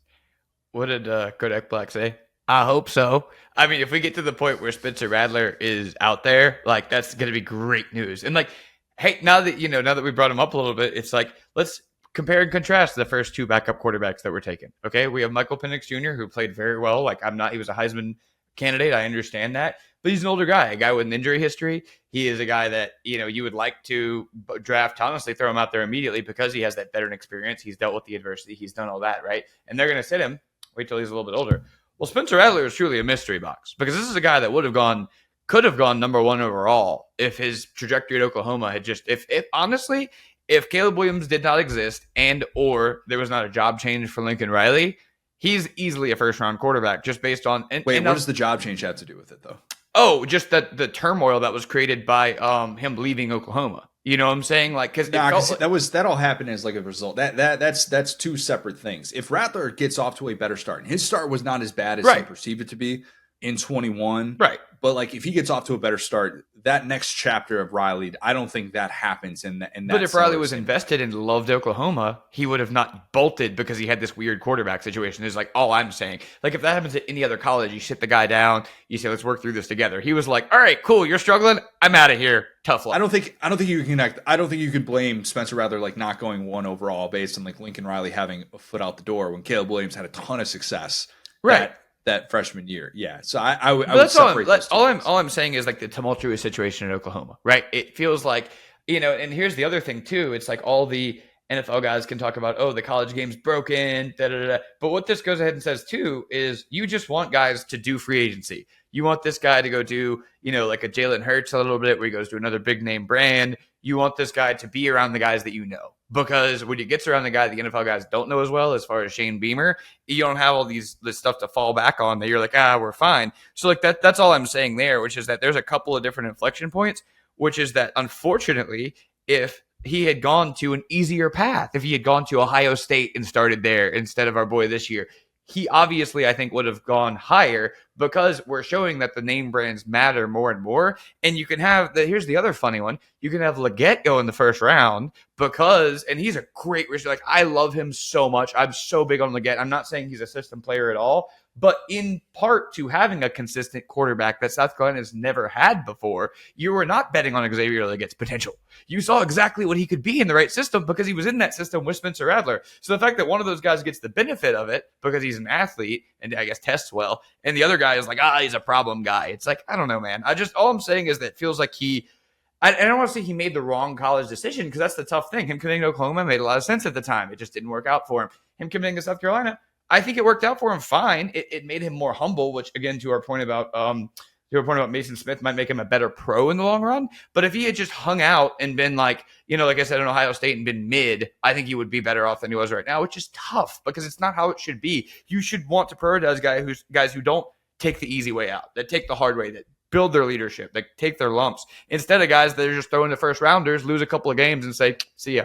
What did Kodak Black say? I hope so. I mean, if we get to the point where Spencer Rattler is out there, like that's going to be great news. And like, hey, now that we brought him up a little bit, it's like, let's compare and contrast the first 2 backup quarterbacks that were taken. Okay. We have Michael Penix Jr., who played very well. Like he was a Heisman candidate. I understand that, but he's an older guy, a guy with an injury history. He is a guy that, you would like to draft, honestly, throw him out there immediately because he has that veteran experience. He's dealt with the adversity. He's done all that. Right. And they're going to sit him. Wait till he's a little bit older. Well, Spencer Rattler is truly a mystery box because this is a guy that could have gone number 1 overall if his trajectory at Oklahoma had just, if honestly, if Caleb Williams did not exist or there was not a job change for Lincoln Riley, he's easily a first-round quarterback just based on. What does the job change have to do with it, though? Oh, just the turmoil that was created by him leaving Oklahoma. You know what I'm saying? Like, because that all happened as like a result. That's 2 separate things. If Rattler gets off to a better start, and his start was not as bad as he perceived it to be in 21, right? But like, if he gets off to a better start, that next chapter of Riley, I don't think that happens in that. But if Riley was invested and loved Oklahoma, he would have not bolted because he had this weird quarterback situation. Is like all I'm saying. Like if that happens at any other college, you sit the guy down, you say, let's work through this together. He was like, all right, cool, you're struggling, I'm out of here. Tough luck. I don't think you can connect. I don't think you could blame Spencer Rattler like not going 1 overall based on like Lincoln Riley having a foot out the door when Caleb Williams had a ton of success. Right. That freshman year. Yeah. So I would separate those two things. All I'm saying is like the tumultuous situation in Oklahoma, right? It feels like, and here's the other thing too. It's like all the NFL guys can talk about, oh, the college game's broken, da da da. But what this goes ahead and says too is you just want guys to do free agency. You want this guy to go do, like a Jalen Hurts a little bit where he goes to another big name brand. You want this guy to be around the guys that you know. Because when he gets around the guy the NFL guys don't know as well, as far as Shane Beamer, you don't have all this stuff to fall back on that you're like, we're fine. So like that's all I'm saying there, which is that there's a couple of different inflection points, which is that unfortunately, if he had gone to an easier path, if he had gone to Ohio State and started there instead of our boy this year, he obviously, I think, would have gone higher because we're showing that the name brands matter more and more. And you can have here's the other funny one. You can have Leggett go in the first round and he's a great receiver. Like, I love him so much. I'm so big on Leggett. I'm not saying he's a system player at all, but in part to having a consistent quarterback that South Carolina has never had before, you were not betting on Xavier Leggett's potential. You saw exactly what he could be in the right system because he was in that system with Spencer Rattler. So the fact that one of those guys gets the benefit of it because he's an athlete and I guess tests well, and the other guy is like, he's a problem guy. It's like, I don't know, man. All I'm saying is that it feels like I don't want to say he made the wrong college decision because that's the tough thing. Him committing to Oklahoma made a lot of sense at the time. It just didn't work out for him. Him committing to South Carolina, I think it worked out for him fine. It made him more humble, which again, to our point about Mason Smith might make him a better pro in the long run. But if he had just hung out and been like, like I said, in Ohio State and been mid, I think he would be better off than he was right now, which is tough because it's not how it should be. You should want to prioritize guys who don't take the easy way out, that take the hard way, that build their leadership, that take their lumps, instead of guys that are just throwing the first rounders, lose a couple of games and say, see ya.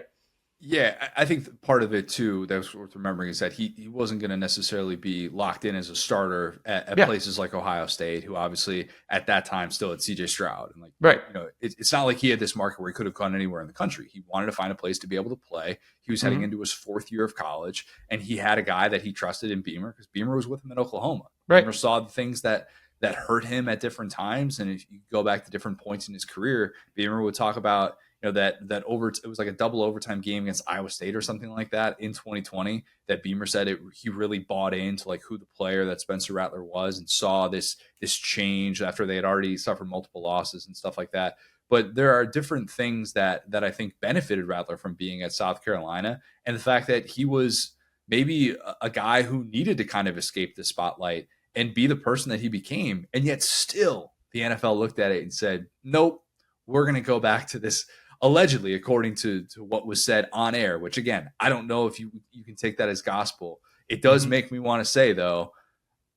Yeah, I think part of it too that's worth remembering is that he wasn't going to necessarily be locked in as a starter at places like Ohio State, who obviously at that time still had CJ Stroud, and right. It's not like he had this market where he could have gone anywhere in the country. He wanted to find a place to be able to play. He was heading into his fourth year of college, and he had a guy that he trusted in Beamer because Beamer was with him in Oklahoma. Right. Beamer saw the things that hurt him at different times, and if you go back to different points in his career, Beamer would talk about that it was like a double overtime game against Iowa State or something like that in 2020 that Beamer said he really bought into like who the player that Spencer Rattler was and saw this change after they had already suffered multiple losses and stuff like that. But there are different things that I think benefited Rattler from being at South Carolina, and the fact that he was maybe a guy who needed to kind of escape the spotlight and be the person that he became. And yet still the NFL looked at it and said, nope, we're going to go back to this. Allegedly, according to what was said on air, which again, I don't know if you can take that as gospel. It does make me want to say though,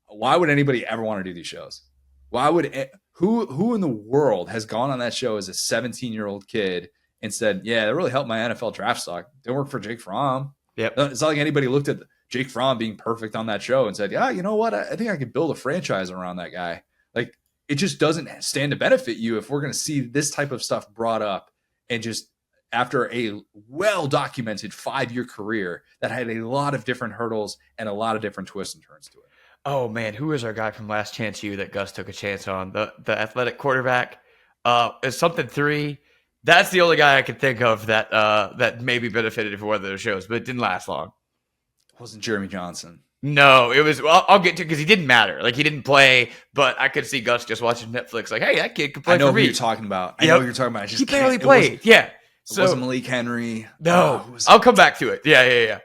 why would anybody ever want to do these shows? Why would who in the world has gone on that show as a 17-year-old kid and said, yeah, that really helped my NFL draft stock. Didn't work for Jake Fromm. Yep. It's not like anybody looked at Jake Fromm being perfect on that show and said, yeah, you know what? I think I could build a franchise around that guy. Like, it just doesn't stand to benefit you if we're going to see this type of stuff brought up. And just after a well-documented 5-year career that had a lot of different hurdles and a lot of different twists and turns to it. Oh, man, who is our guy from Last Chance U that Gus took a chance on? The athletic quarterback? Is something 3. That's the only guy I could think of that maybe benefited from one of those shows, but it didn't last long. It wasn't Jeremy Johnson. No, it was. Well, I'll get to because he didn't matter. Like, he didn't play, but I could see Gus just watching Netflix. Like, hey, that kid could play. I know for who me. You're talking about. I know what you're talking about. He barely played. Yeah, so, it wasn't Malik Henry. No, I'll come back to it. Yeah.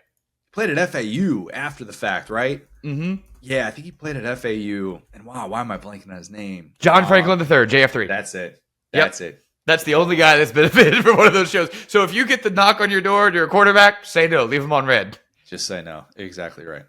Played at FAU after the fact, right? Mm-hmm. Yeah, I think he played at FAU. And wow, why am I blanking on his name? John Franklin III, JF3. That's it. That's the only guy that's benefited from one of those shows. So if you get the knock on your door to your quarterback, say no. Leave him on red. Just say no. Exactly right.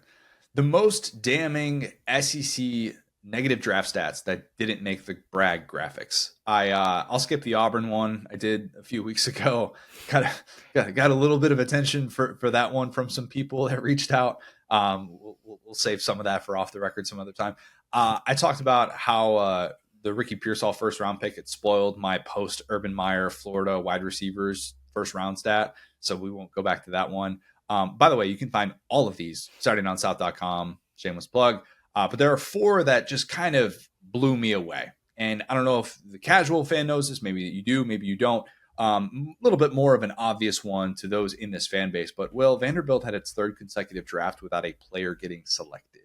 The most damning SEC negative draft stats that didn't make the brag graphics. I'll skip the Auburn one I did a few weeks ago. Got a little bit of attention for that one from some people that reached out. We'll save some of that for off the record some other time. I talked about how the Ricky Pearsall first round pick had spoiled my post Urban Meyer Florida wide receivers first round stat. So we won't go back to that one. By the way, you can find all of these starting on south.com, shameless plug. But there are 4 that just kind of blew me away. And I don't know if the casual fan knows this. Maybe you do, maybe you don't. A little bit more of an obvious one to those in this fan base. But Will, Vanderbilt had its 3rd consecutive draft without a player getting selected.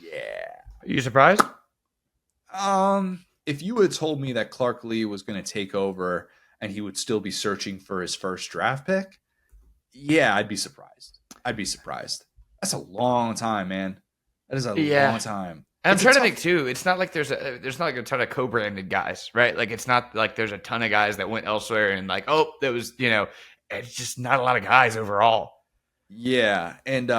Yeah. Are you surprised? If you had told me that Clark Lee was going to take over and he would still be searching for his first draft pick, Yeah, I'd be surprised. That's a long time, man. That is a Yeah. long time. And I'm It's a trying to tough. think too. It's not like there's not like a ton of co-branded guys, right? Like it's not like there's a ton of guys that went elsewhere and like, oh, there was, it's just not a lot of guys overall. Yeah, and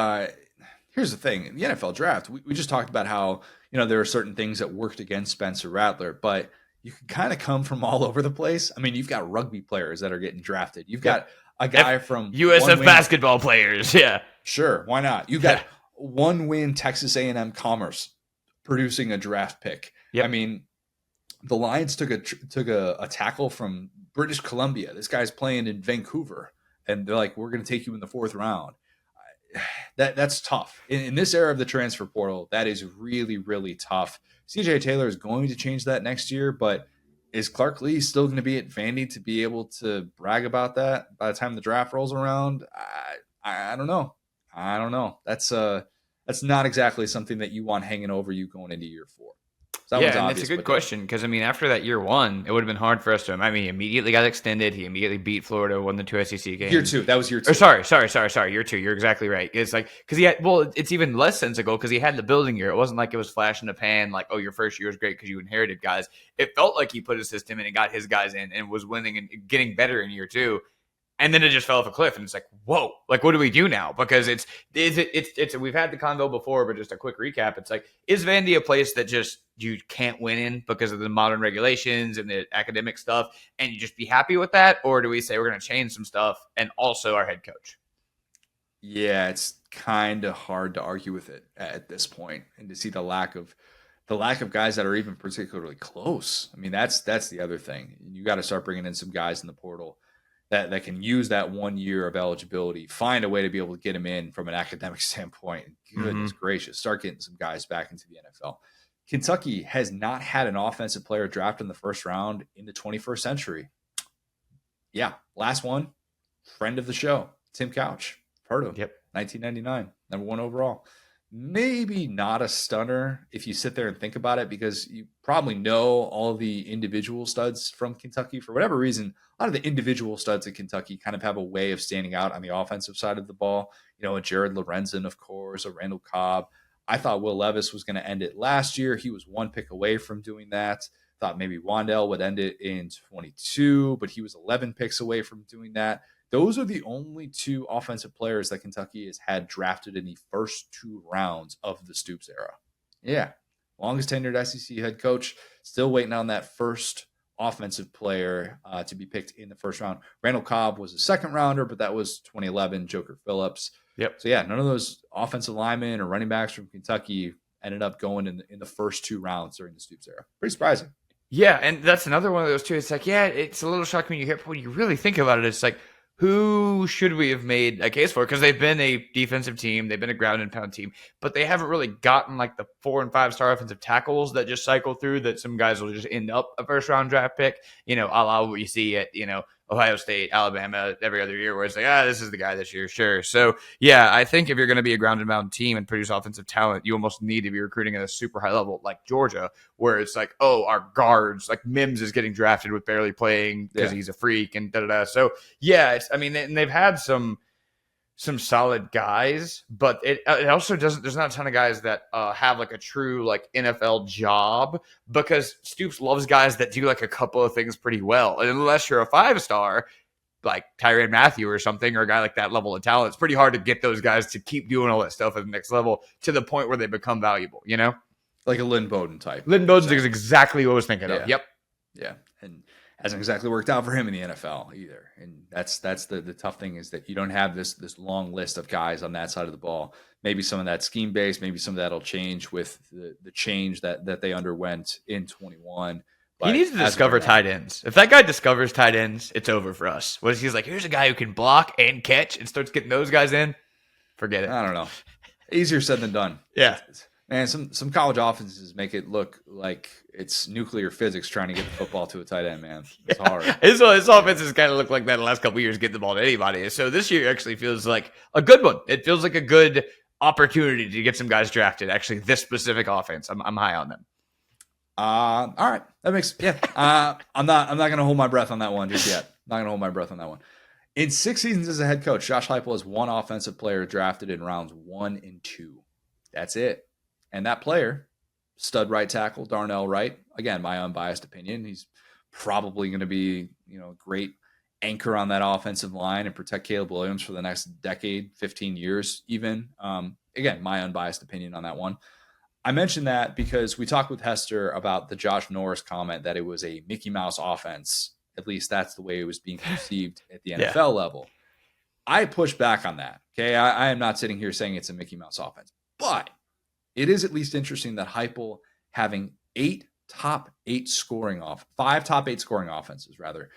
here's the thing: in the NFL draft, we just talked about how there are certain things that worked against Spencer Rattler, but you can kind of come from all over the place. I mean, you've got rugby players that are getting drafted. You've got a guy from USF basketball players, yeah. Sure, why not? You've got one win Texas A&M Commerce producing a draft pick. Yep. I mean, the Lions took a tackle from British Columbia. This guy's playing in Vancouver, and they're like, "We're going to take you in the 4th round." That's tough in this era of the transfer portal. That is really, really tough. CJ Taylor is going to change that next year, but is Clark Lee still going to be at Vandy to be able to brag about that by the time the draft rolls around? I don't know. I don't know. That's not exactly something that you want hanging over you going into year 4. So yeah, and it's a good question because, I mean, after that year 1, it would have been hard for us to. I mean, he immediately got extended. He immediately beat Florida, won the 2 SEC games. Year 2. That was year 2. Or sorry. Year 2. You're exactly right. It's like, because he had, well, it's even less sensical because he had the building year. It wasn't like it was flash in the pan, like, oh, your first year was great because you inherited guys. It felt like he put his system in and got his guys in and was winning and getting better in year 2. And then it just fell off a cliff, and it's like, whoa, like, what do we do now? Because it's we've had the convo before, but just a quick recap. It's like, is Vandy a place that just you can't win in because of the modern regulations and the academic stuff, and you just be happy with that? Or do we say we're going to change some stuff and also our head coach? Yeah, it's kind of hard to argue with it at this point, and to see the lack of guys that are even particularly close. I mean, that's the other thing. You got to start bringing in some guys in the portal that can use that 1 year of eligibility, find a way to be able to get him in from an academic standpoint. Goodness gracious, start getting some guys back into the NFL. Kentucky has not had an offensive player drafted in the 1st round in the 21st century. Yeah, last one, friend of the show, Tim Couch. Heard of him. Yep. 1999, number 1 overall. Maybe not a stunner if you sit there and think about it, because you probably know all the individual studs from Kentucky. For whatever reason, a lot of the individual studs at Kentucky kind of have a way of standing out on the offensive side of the ball. A Jared Lorenzen, of course, a Randall Cobb. I thought Will Levis was going to end it last year. He was 1 pick away from doing that. Thought maybe Wandell would end it in 22, but he was 11 picks away from doing that. Those are the only 2 offensive players that Kentucky has had drafted in the first 2 rounds of the Stoops era. Yeah, longest tenured SEC head coach, still waiting on that first offensive player to be picked in the 1st round. Randall Cobb was a 2nd rounder, but that was 2011, Joker Phillips. Yep. So yeah, none of those offensive linemen or running backs from Kentucky ended up going in the first 2 rounds during the Stoops era. Pretty surprising. Yeah, and that's another one of those too. It's like, yeah, it's a little shocking when you hear, but when you really think about it, it's like, who should we have made a case for? Because they've been a defensive team, they've been a ground and pound team, but they haven't really gotten like the 4- and 5-star offensive tackles that just cycle through, that some guys will just end up a 1st round draft pick, a la what you see at, Ohio State, Alabama every other year, where it's like, this is the guy this year. Sure. So yeah, I think if you're going to be a ground and pound team and produce offensive talent, you almost need to be recruiting at a super high level like Georgia, where it's like, oh, our guards, like Mims is getting drafted with barely playing because he's a freak and da-da-da. So yeah, and they've had some solid guys, but it also doesn't. There's not a ton of guys that have like a true like NFL job, because Stoops loves guys that do like a couple of things pretty well. And unless you're a 5-star like Tyrann Mathieu or something, or a guy like that level of talent, it's pretty hard to get those guys to keep doing all that stuff at the next level to the point where they become valuable. Like a Lynn Bowden type. Lynn Bowden is exactly what I was thinking of. Yep. Yeah, and hasn't exactly worked out for him in the NFL either. And that's the tough thing, is that you don't have this long list of guys on that side of the ball. Maybe some of that scheme based, maybe some of that'll change with the change that they underwent in 21. He needs to discover tight ends. If that guy discovers tight ends, it's over for us. What if he's like, here's a guy who can block and catch, and starts getting those guys in? Forget it. I don't know. Easier said than done. Yeah. Man, some college offenses make it look like it's nuclear physics trying to get the football to a tight end, man. It's hard. His offenses kind of look like that the last couple of years, getting the ball to anybody. So this year actually feels like a good one. It feels like a good opportunity to get some guys drafted. Actually, this specific offense, I'm high on them. All right, that makes I'm not gonna hold my breath on that one just yet. Not gonna hold my breath on that one. In 6 seasons as a head coach, Josh Heupel has one offensive player drafted in rounds 1 and 2. That's it. And that player, stud right tackle Darnell Wright, again, my unbiased opinion, he's probably going to be, a great anchor on that offensive line and protect Caleb Williams for the next decade, 15 years even. Again, my unbiased opinion on that one. I mentioned that because we talked with Hester about the Josh Norris comment that it was a Mickey Mouse offense. At least that's the way it was being perceived at the NFL level. I push back on that. Okay. I am not sitting here saying it's a Mickey Mouse offense, but it is at least interesting that Heupel having 5 top 8 scoring offenses rather.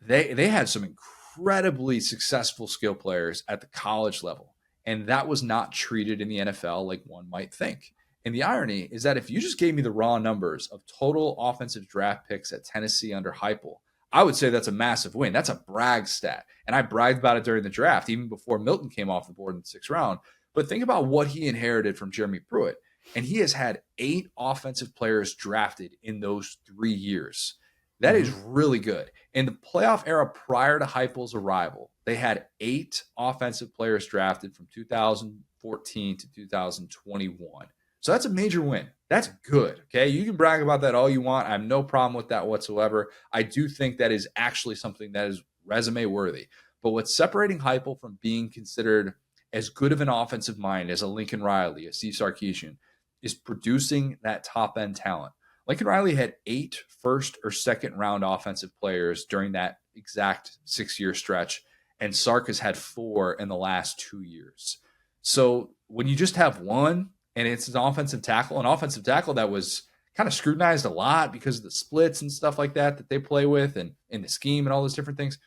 They had some incredibly successful skill players at the college level, and that was not treated in the NFL like one might think. And the irony is that if you just gave me the raw numbers of total offensive draft picks at Tennessee under Heupel, I would say that's a massive win. That's a brag stat. And I bragged about it during the draft, even before Milton came off the board in the 6th round. But think about what he inherited from Jeremy Pruitt. And he has had 8 offensive players drafted in those 3 years. That is really good. In the playoff era prior to Heupel's arrival, they had 8 offensive players drafted from 2014 to 2021. So that's a major win. That's good. Okay. You can brag about that all you want. I have no problem with that whatsoever. I do think that is actually something that is resume worthy. But what's separating Heupel from being considered as good of an offensive mind as a Lincoln Riley, a Steve Sarkisian, is producing that top end talent. Lincoln Riley had 8 first or second round offensive players during that exact 6-year stretch, and Sark has had 4 in the last 2 years. So when you just have one, and it's an offensive tackle that was kind of scrutinized a lot because of the splits and stuff like that they play with and in the scheme and all those different things.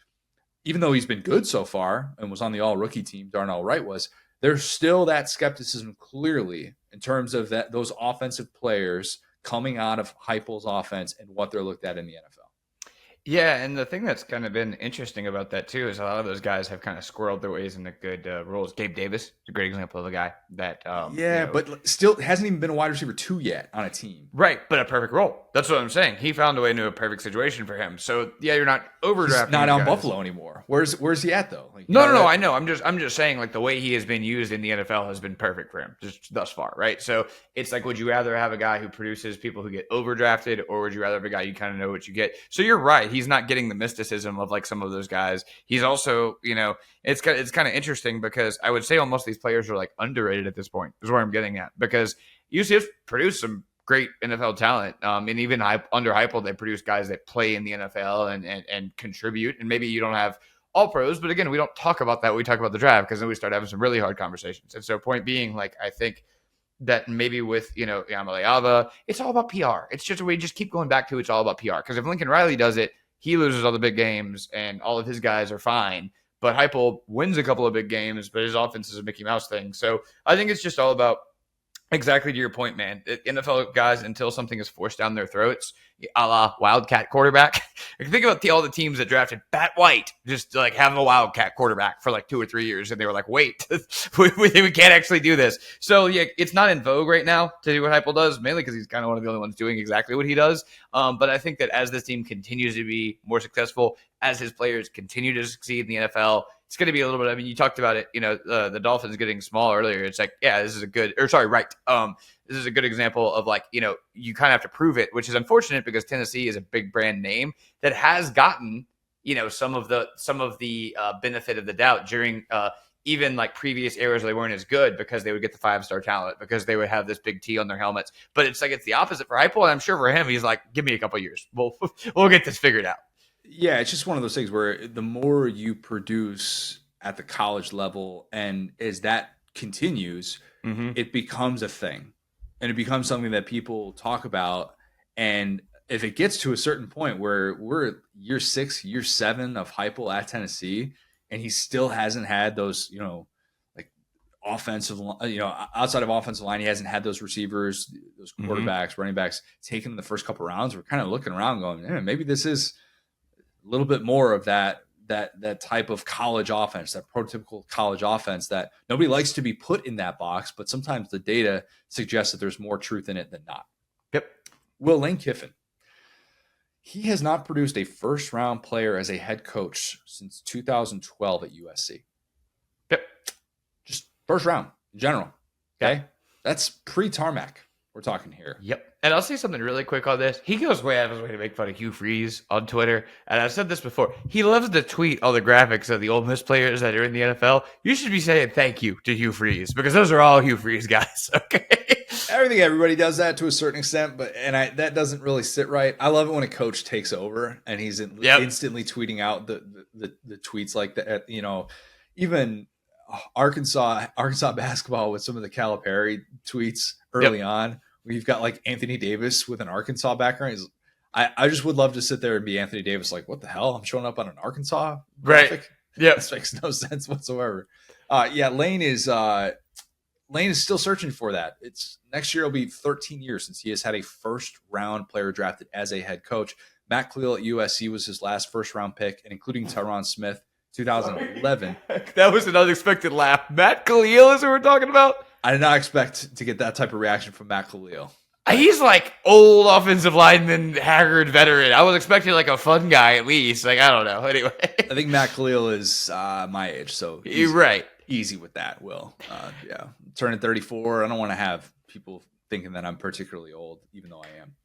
Even though he's been good so far and was on the all-rookie team, Darnell Wright was, there's still that skepticism clearly in terms of those offensive players coming out of Heupel's offense and what they're looked at in the NFL. Yeah, and the thing that's kind of been interesting about that too is a lot of those guys have kind of squirreled their ways into good roles. Gabe Davis is a great example of a guy that but still hasn't even been a wide receiver 2 yet on a team. Right, but a perfect role. That's what I'm saying. He found a way into a perfect situation for him. So yeah, you're not overdrafting. He's not on Buffalo anymore. Where's he at though? No, I know. I'm just saying like the way he has been used in the NFL has been perfect for him just thus far, right? So it's like, would you rather have a guy who produces people who get overdrafted, or would you rather have a guy you kind of know what you get? So you're right. He's not getting the mysticism of like some of those guys. He's also, it's kind of interesting because I would say almost these players are like underrated at this point. Is where I'm getting at, because UCF's produced some great NFL talent, and even under Heupel, they produce guys that play in the NFL and contribute. And maybe you don't have all pros, but again, we don't talk about that. We talk about the draft because then we start having some really hard conversations. And so, point being, like, I think that maybe with Yamaleava, it's all about PR. It's just we just keep going back to it's all about PR. Because if Lincoln Riley does it, he loses all the big games, and all of his guys are fine. But Heupel wins a couple of big games, but his offense is a Mickey Mouse thing. So I think it's just all about, exactly to your point, man. NFL guys, until something is forced down their throats, a la Wildcat quarterback. Think about all the teams that drafted Bat White, just to, like, have a Wildcat quarterback for like 2 or 3 years, and they were like, wait, we can't actually do this. So yeah, it's not in vogue right now to do what Heupel does, mainly because he's kind of one of the only ones doing exactly what he does. But I think that as this team continues to be more successful, as his players continue to succeed in the NFL, it's going to be a little bit. I mean, you talked about it. The Dolphins getting small earlier. It's like, yeah, this is a good. Or sorry, right. This is a good example of, like, you kind of have to prove it, which is unfortunate because Tennessee is a big brand name that has gotten some of the benefit of the doubt during even like previous eras where they weren't as good, because they would get the 5-star talent, because they would have this big T on their helmets. But it's like it's the opposite for Heupel, and I'm sure for him, he's like, give me a couple of years, we'll get this figured out. Yeah, it's just one of those things where the more you produce at the college level, and as that continues, it becomes a thing, and it becomes something that people talk about. And if it gets to a certain point where we're year 6, year 7 of Heupel at Tennessee, and he still hasn't had those, like offensive, outside of offensive line, he hasn't had those receivers, those quarterbacks, running backs taken in the first couple of rounds. We're kind of looking around going, man, maybe this is a little bit more of that type of college offense, that prototypical college offense that nobody likes to be put in that box, but sometimes the data suggests that there's more truth in it than not. Yep. Lane Kiffin. He has not produced a first-round player as a head coach since 2012 at USC. Yep. Just first round in general. Okay. Yep. That's pre-tarmac we're talking here. Yep. And I'll say something really quick on this. He goes way out of his way to make fun of Hugh Freeze on Twitter. And I've said this before. He loves to tweet all the graphics of the Ole Miss players that are in the NFL. You should be saying thank you to Hugh Freeze because those are all Hugh Freeze guys. Okay. I think everybody does that to a certain extent, but that doesn't really sit right. I love it when a coach takes over and he's instantly tweeting out the tweets like that. You know, even Arkansas basketball with some of the Calipari tweets early on. We've got like Anthony Davis with an Arkansas background. I just would love to sit there and be Anthony Davis. Like, what the hell? I'm showing up on an Arkansas graphic. Right. Yeah, this makes no sense whatsoever. Lane is still searching for that. It's next year will be 13 years since he has had a first round player drafted as a head coach. Matt Khalil at USC was his last first round pick, and including Tyron Smith, 2011. That was an unexpected laugh. Matt Khalil is what we're talking about. I did not expect to get that type of reaction from Matt Khalil. He's like old offensive lineman, haggard veteran. I was expecting like a fun guy at least. Like, I don't know. Anyway, I think Matt Khalil is my age, so you're right. Easy with that, Will. Turning 34. I don't want to have people thinking that I'm particularly old, even though I am.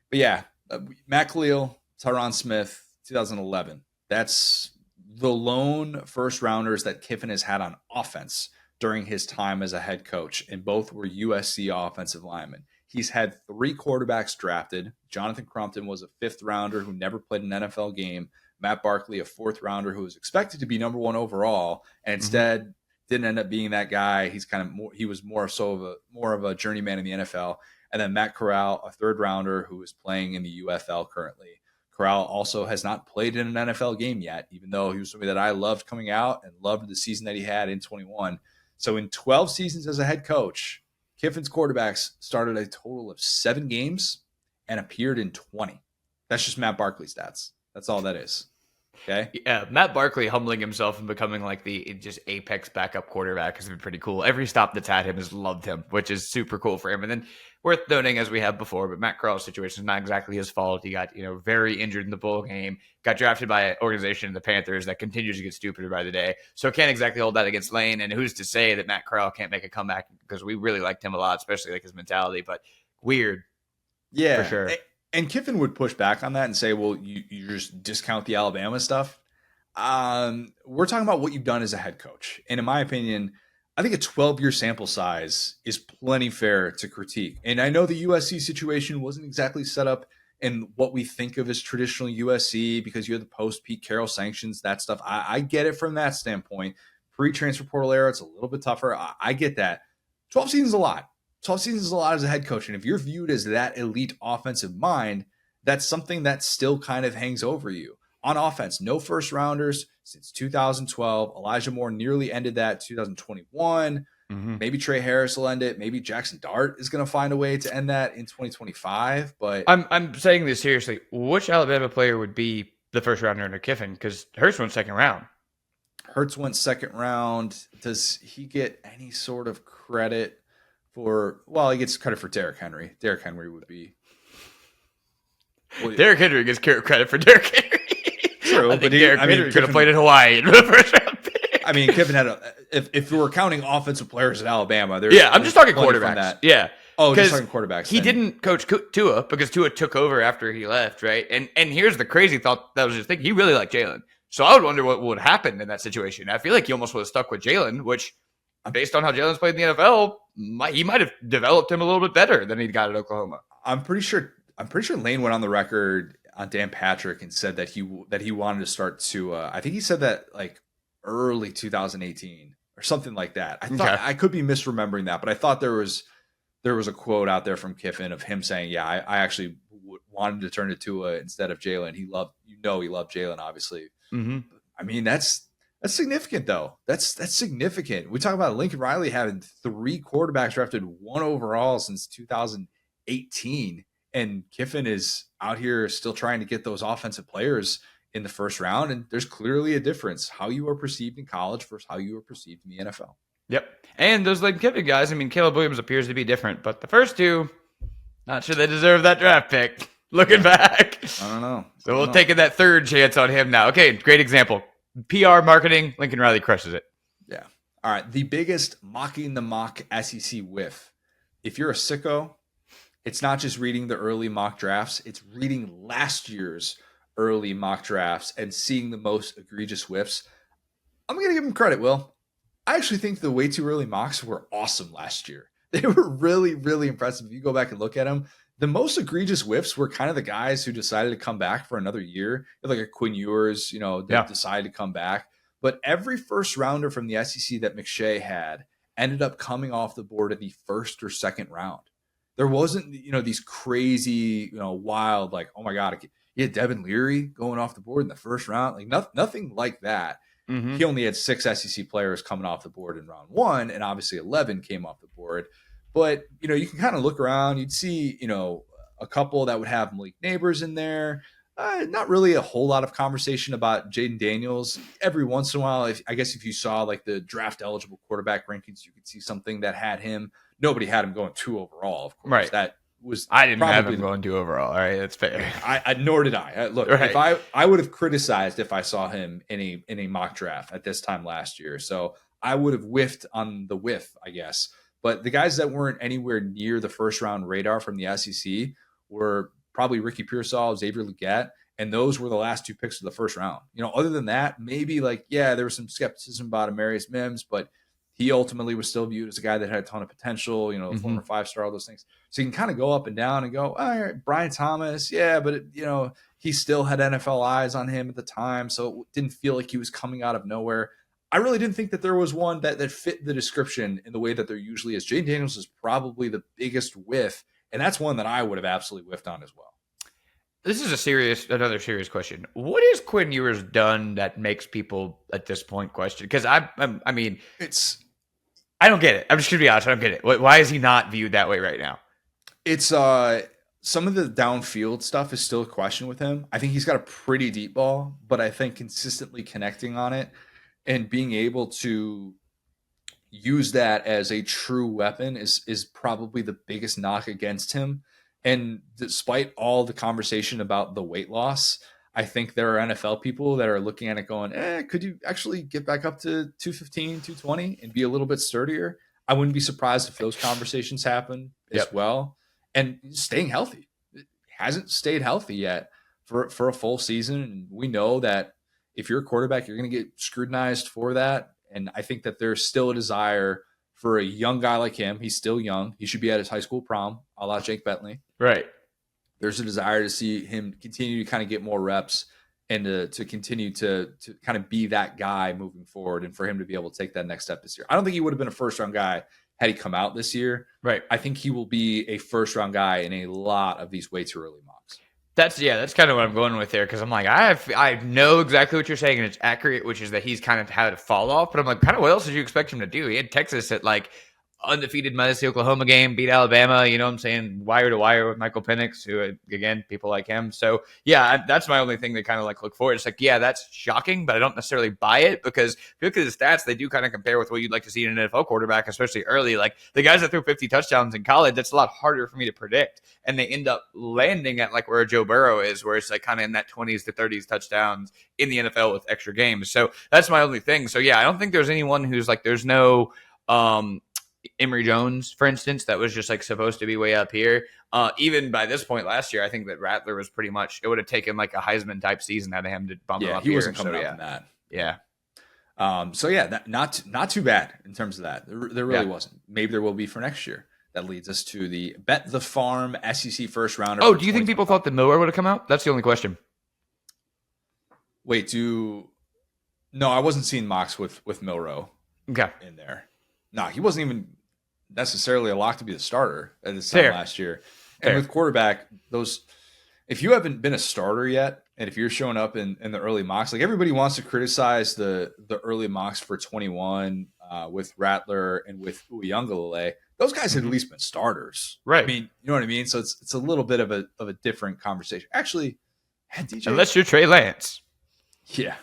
But Matt Khalil, Tyron Smith, 2011. That's the lone first rounders that Kiffin has had on offense during his time as a head coach, and both were USC offensive linemen. He's had 3 quarterbacks drafted. Jonathan Crumpton was a 5th rounder who never played an NFL game. Matt Barkley, a 4th rounder who was expected to be number 1 overall, and instead didn't end up being that guy. He was more of a journeyman in the NFL. And then Matt Corral, a 3rd rounder who is playing in the UFL currently. Corral also has not played in an NFL game yet, even though he was somebody that I loved coming out and loved the season that he had in 21. So in 12 seasons as a head coach, Kiffin's quarterbacks started a total of 7 games and appeared in 20. That's just Matt Barkley stats. That's all that is. Okay. Yeah, Matt Barkley humbling himself and becoming like the just apex backup quarterback has been pretty cool. Every stop that's had him has loved him, which is super cool for him. And then worth noting, as we have before, but Matt Corral's situation is not exactly his fault. He got very injured in the bowl game, got drafted by an organization, the Panthers, that continues to get stupider by the day. So can't exactly hold that against Lane. And who's to say that Matt Corral can't make a comeback, because we really liked him a lot, especially like his mentality. But weird, yeah, for sure. And Kiffin would push back on that and say, well, you just discount the Alabama stuff. We're talking about what you've done as a head coach. And in my opinion, I think a 12-year sample size is plenty fair to critique. And I know the USC situation wasn't exactly set up in what we think of as traditional USC because you had the post-Pete Carroll sanctions, that stuff. I get it from that standpoint. Pre-transfer portal era, it's a little bit tougher. I get that. 12 seasons is a lot. 12 seasons is a lot as a head coach. And if you're viewed as that elite offensive mind, that's something that still kind of hangs over you. On offense, no first rounders since 2012. Elijah Moore nearly ended that 2021. Maybe Trey Harris will end it. Maybe Jackson Dart is going to find a way to end that in 2025. But I'm saying this seriously. Which Alabama player would be the first rounder under Kiffin? Because Hurts went 2nd round. Hurts went 2nd round. Does he get any sort of credit for? Well, he gets credit for Derrick Henry. Derrick Henry would be. Well, Derrick Henry gets credit for Derrick Henry. True, but Derrick Henry could have played in Hawaii in the first round pick. I mean, Kiffin had if we were counting offensive players at Alabama, I'm just talking quarterbacks. Yeah. Oh, just talking quarterbacks. He didn't coach Tua because Tua took over after he left, right? And here's the crazy thought that I was just thinking. He really liked Jalen. So I would wonder what would happen in that situation. I feel like he almost would have stuck with Jalen, which, based on how Jalen's played in the NFL, he might have developed him a little bit better than he got at Oklahoma. I'm pretty sure Lane went on the record on Dan Patrick and said that he wanted to start Tua. I think he said that like early 2018 or something like that. I thought I could be misremembering that, but I thought there was a quote out there from Kiffin of him saying, "Yeah, I actually wanted to turn to Tua instead of Jalen. He loved Jalen, obviously." I mean, that's significant though. That's significant. We talk about Lincoln Riley having 3 quarterbacks drafted 1 overall since 2018. And Kiffin is out here still trying to get those offensive players in the first round. And there's clearly a difference how you are perceived in college versus how you are perceived in the NFL. Yep. And those Lane Kiffin guys, I mean, Caleb Williams appears to be different, but the first 2, not sure they deserve that draft pick. Looking back. I don't know. So we'll take that third chance on him now. Okay, great example. PR marketing, Lincoln Riley crushes it. Yeah. All right. The biggest mocking the mock SEC whiff. If you're a sicko, it's not just reading the early mock drafts, it's reading last year's early mock drafts and seeing the most egregious whiffs. I'm going to give him credit, Will. I actually think the way too early mocks were awesome last year. They were really, really impressive. If you go back and look at them, the most egregious whiffs were kind of the guys who decided to come back for another year, like a Quinn Ewers, that decided to come back. But every first rounder from the SEC that McShay had ended up coming off the board in the first or second round. There wasn't, these crazy, wild, like, oh my God, you had Devin Leary going off the board in the first round. Like nothing like that. Mm-hmm. He only had 6 SEC players coming off the board in round 1, and obviously 11 came off the board. But, you can kind of look around. You'd see, a couple that would have Malik Neighbors in there. Not really a whole lot of conversation about Jaden Daniels. Every once in a while, if you saw like the draft eligible quarterback rankings, you could see something that had him. Nobody had him going 2 overall, of course. Right. That was I didn't have him going 2 overall. All right, that's fair. Nor did I. Look, right. If I would have criticized if I saw him in a mock draft at this time last year. So I would have whiffed on the whiff, I guess. But the guys that weren't anywhere near the first round radar from the SEC were probably Ricky Pearsall, Xavier Legette, and those were the last 2 picks of the first round. Other than that, maybe there was some skepticism about Amarius Mims, but he ultimately was still viewed as a guy that had a ton of potential, former 5-star, all those things. So you can kind of go up and down and go, all right, Brian Thomas, but he still had NFL eyes on him at the time, so it didn't feel like he was coming out of nowhere. I really didn't think that there was one that fit the description in the way that there usually is. Jaden Daniels is probably the biggest whiff, and that's one that I would have absolutely whiffed on as well. This is another serious question. What has Quinn Ewers done that makes people at this point question? Because I don't get it. I'm just gonna be honest. I don't get it. Why is he not viewed that way right now? It's some of the downfield stuff is still a question with him. I think he's got a pretty deep ball, but I think consistently connecting on it and being able to use that as a true weapon is probably the biggest knock against him. And despite all the conversation about the weight loss, I think there are NFL people that are looking at it going, could you actually get back up to 215, 220 and be a little bit sturdier? I wouldn't be surprised if those conversations happen as well. And staying healthy. It hasn't stayed healthy yet for a full season. And we know that if you're a quarterback, you're going to get scrutinized for that. And I think that there's still a desire for a young guy like him. He's still young. He should be at his high school prom, a la Jake Bentley. Right. There's a desire to see him continue to kind of get more reps and to continue to kind of be that guy moving forward and for him to be able to take that next step this year. I don't think he would have been a first-round guy had he come out this year. Right. I think he will be a first-round guy in a lot of these way too early mocks. That's kind of what I'm going with there, because I'm like, I know exactly what you're saying, and it's accurate, which is that he's kind of had a fall off. But I'm like, kind of what else did you expect him to do? He had Texas at undefeated minus the Oklahoma game, beat Alabama, you know what I'm saying, wire to wire with Michael Penix, who, again, people like him. So, yeah, that's my only thing to kind of look forward. It's that's shocking, but I don't necessarily buy it, because if you look at the stats, they do kind of compare with what you'd like to see in an NFL quarterback, especially early. Like, the guys that threw 50 touchdowns in college, that's a lot harder for me to predict. And they end up landing at where Joe Burrow is, where it's kind of in that 20s to 30s touchdowns in the NFL with extra games. So that's my only thing. So, yeah, I don't think there's anyone who's there's no Emory Jones, for instance, that was just supposed to be way up here. Even by this point last year, I think that Rattler was pretty much, it would have taken a Heisman type season out of him to bump him up here. He wasn't coming up in that. Yeah. Not too bad in terms of that. There really wasn't. Maybe there will be for next year. That leads us to the Bet the Farm SEC first rounder. Oh, do you think people thought that Miller would have come out? That's the only question. Wait, no, I wasn't seeing mocks with Milroe in there. No, he wasn't even necessarily a lock to be the starter at this time last year. And with quarterback, if you haven't been a starter yet, and if you're showing up in the early mocks, everybody wants to criticize the early mocks for 21 with Rattler and with Uiagalelei. Those guys had at least been starters. Right. I mean, you know what I mean? So it's a little bit of a different conversation. Actually, DJ, unless you're Trey Lance. Yeah.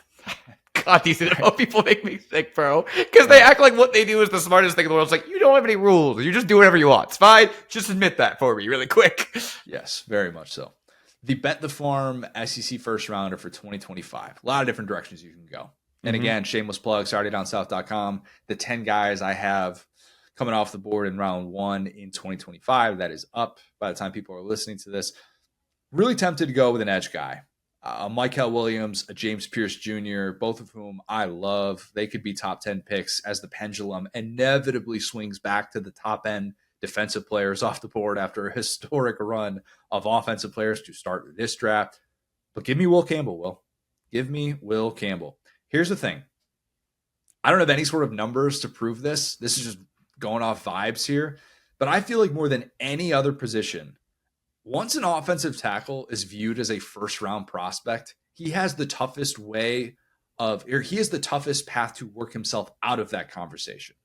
God, these people make me sick, bro. Because they act like what they do is the smartest thing in the world. It's you don't have any rules. You just do whatever you want. It's fine. Just admit that for me really quick. Yes, very much so. the Bet the Farm SEC first rounder for 2025. A lot of different directions you can go. And again, shameless plug, SaturdayDownSouth.com. The 10 guys I have coming off the board in round 1 in 2025. That is up by the time people are listening to this. Really tempted to go with an edge guy. A Michael Williams, a James Pierce Jr., both of whom I love. They could be top 10 picks as the pendulum inevitably swings back to the top end defensive players off the board after a historic run of offensive players to start this draft. But give me Will Campbell, Will. Give me Will Campbell. Here's the thing. I don't have any sort of numbers to prove this. This is just going off vibes here. But I feel like more than any other position, once an offensive tackle is viewed as a first-round prospect, he has the toughest path to work himself out of that conversation.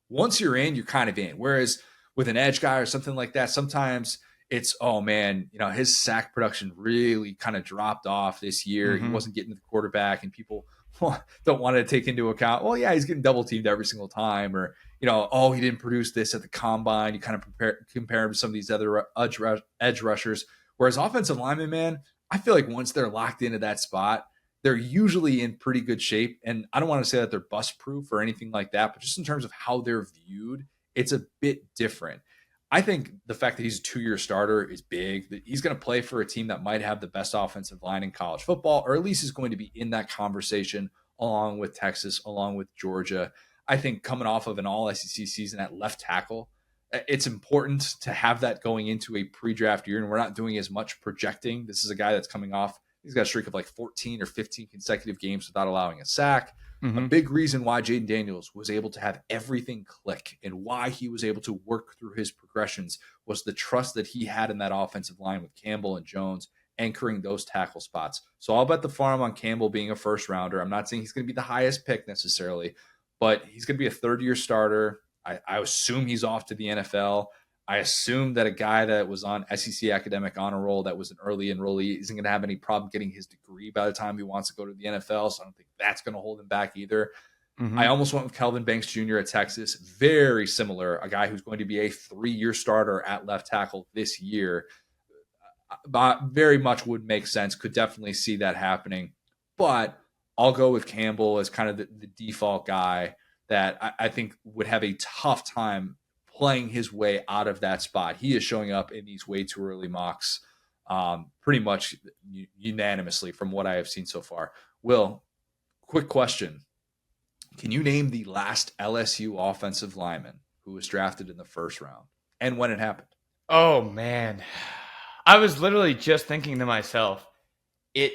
Once you're in, you're kind of in. Whereas with an edge guy or something like that, sometimes it's, oh man, his sack production really kind of dropped off this year. He wasn't getting to the quarterback, and people don't want to take into account, well, yeah, he's getting double teamed every single time, or, oh, he didn't produce this at the combine. You kind of compare him to some of these other edge rushers. Whereas offensive linemen, man, I feel like once they're locked into that spot, they're usually in pretty good shape. And I don't want to say that they're bust proof or anything like that, but just in terms of how they're viewed, it's a bit different. I think the fact that he's a 2-year starter is big. That he's going to play for a team that might have the best offensive line in college football, or at least is going to be in that conversation along with Texas, along with Georgia. I think coming off of an all-SEC season at left tackle, it's important to have that going into a pre-draft year, and we're not doing as much projecting. This is a guy that's coming off, he's got a streak of like 14 or 15 consecutive games without allowing a sack. A big reason why Jaden Daniels was able to have everything click and why he was able to work through his progressions was the trust that he had in that offensive line with Campbell and Jones anchoring those tackle spots. So I'll bet the farm on Campbell being a first rounder. I'm not saying he's going to be the highest pick necessarily, but he's going to be a third-year starter. I assume he's off to the NFL. I assume that a guy that was on SEC academic honor roll that was an early enrollee isn't going to have any problem getting his degree by the time he wants to go to the NFL. So I don't think that's going to hold him back either. I almost went with Kelvin Banks Jr. at Texas. Very similar, a guy who's going to be a 3-year starter at left tackle this year. Very much would make sense. Could definitely see that happening. But I'll go with Campbell as kind of the default guy that I think would have a tough time playing his way out of that spot. He is showing up in these way too early mocks pretty much unanimously from what I have seen so far. Will, quick question. Can you name the last LSU offensive lineman who was drafted in the first round and when it happened? Oh, man. I was literally just thinking to myself, it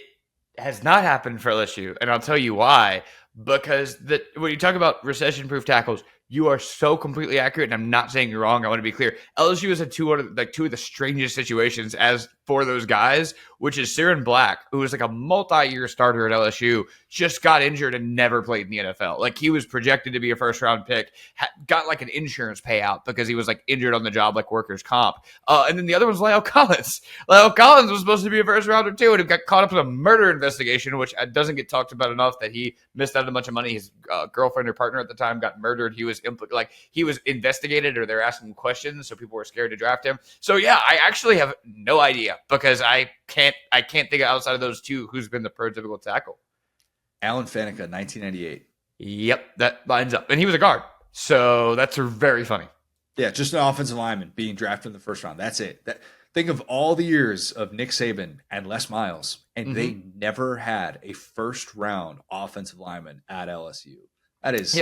has not happened for LSU, and I'll tell you why. Because when you talk about recession-proof tackles, you are so completely accurate, and I'm not saying you're wrong. I want to be clear. LSU has had two of the strangest situations as for those guys, which is Ciaran Black, who was like a multi-year starter at LSU, just got injured and never played in the NFL. Like, he was projected to be a first-round pick, got like an insurance payout because he was like injured on the job, like workers' comp. And then the other one's Lyle Collins. Lyle Collins was supposed to be a first-rounder too, and he got caught up in a murder investigation, which doesn't get talked about enough, that he missed out on a bunch of money. His girlfriend or partner at the time got murdered. He was investigated, or they're asking questions, so people were scared to draft him. So yeah, I actually have no idea because I can't think of outside of those two who's been the prototypical tackle. Alan Faneca, 1998. Yep, that lines up, and he was a guard, so that's very funny. Yeah, just an offensive lineman being drafted in the first round. That's it. Think of all the years of Nick Saban and Les Miles, and they never had a first-round offensive lineman at LSU. That is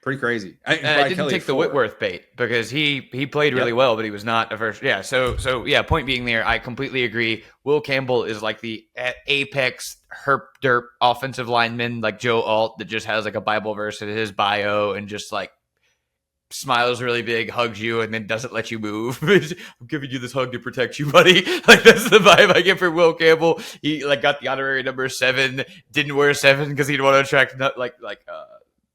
pretty crazy. I didn't take the Whitworth bait because he played really well, but he was not a first. Yeah, so yeah. Point being, there, I completely agree. Will Campbell is like the apex herp derp offensive lineman, like Joe Alt, that just has like a Bible verse in his bio and just like smiles really big, hugs you, and then doesn't let you move. I'm giving you this hug to protect you, buddy. Like, that's the vibe I get from Will Campbell. He like got the honorary number 7, didn't wear 7 because he didn't want to attract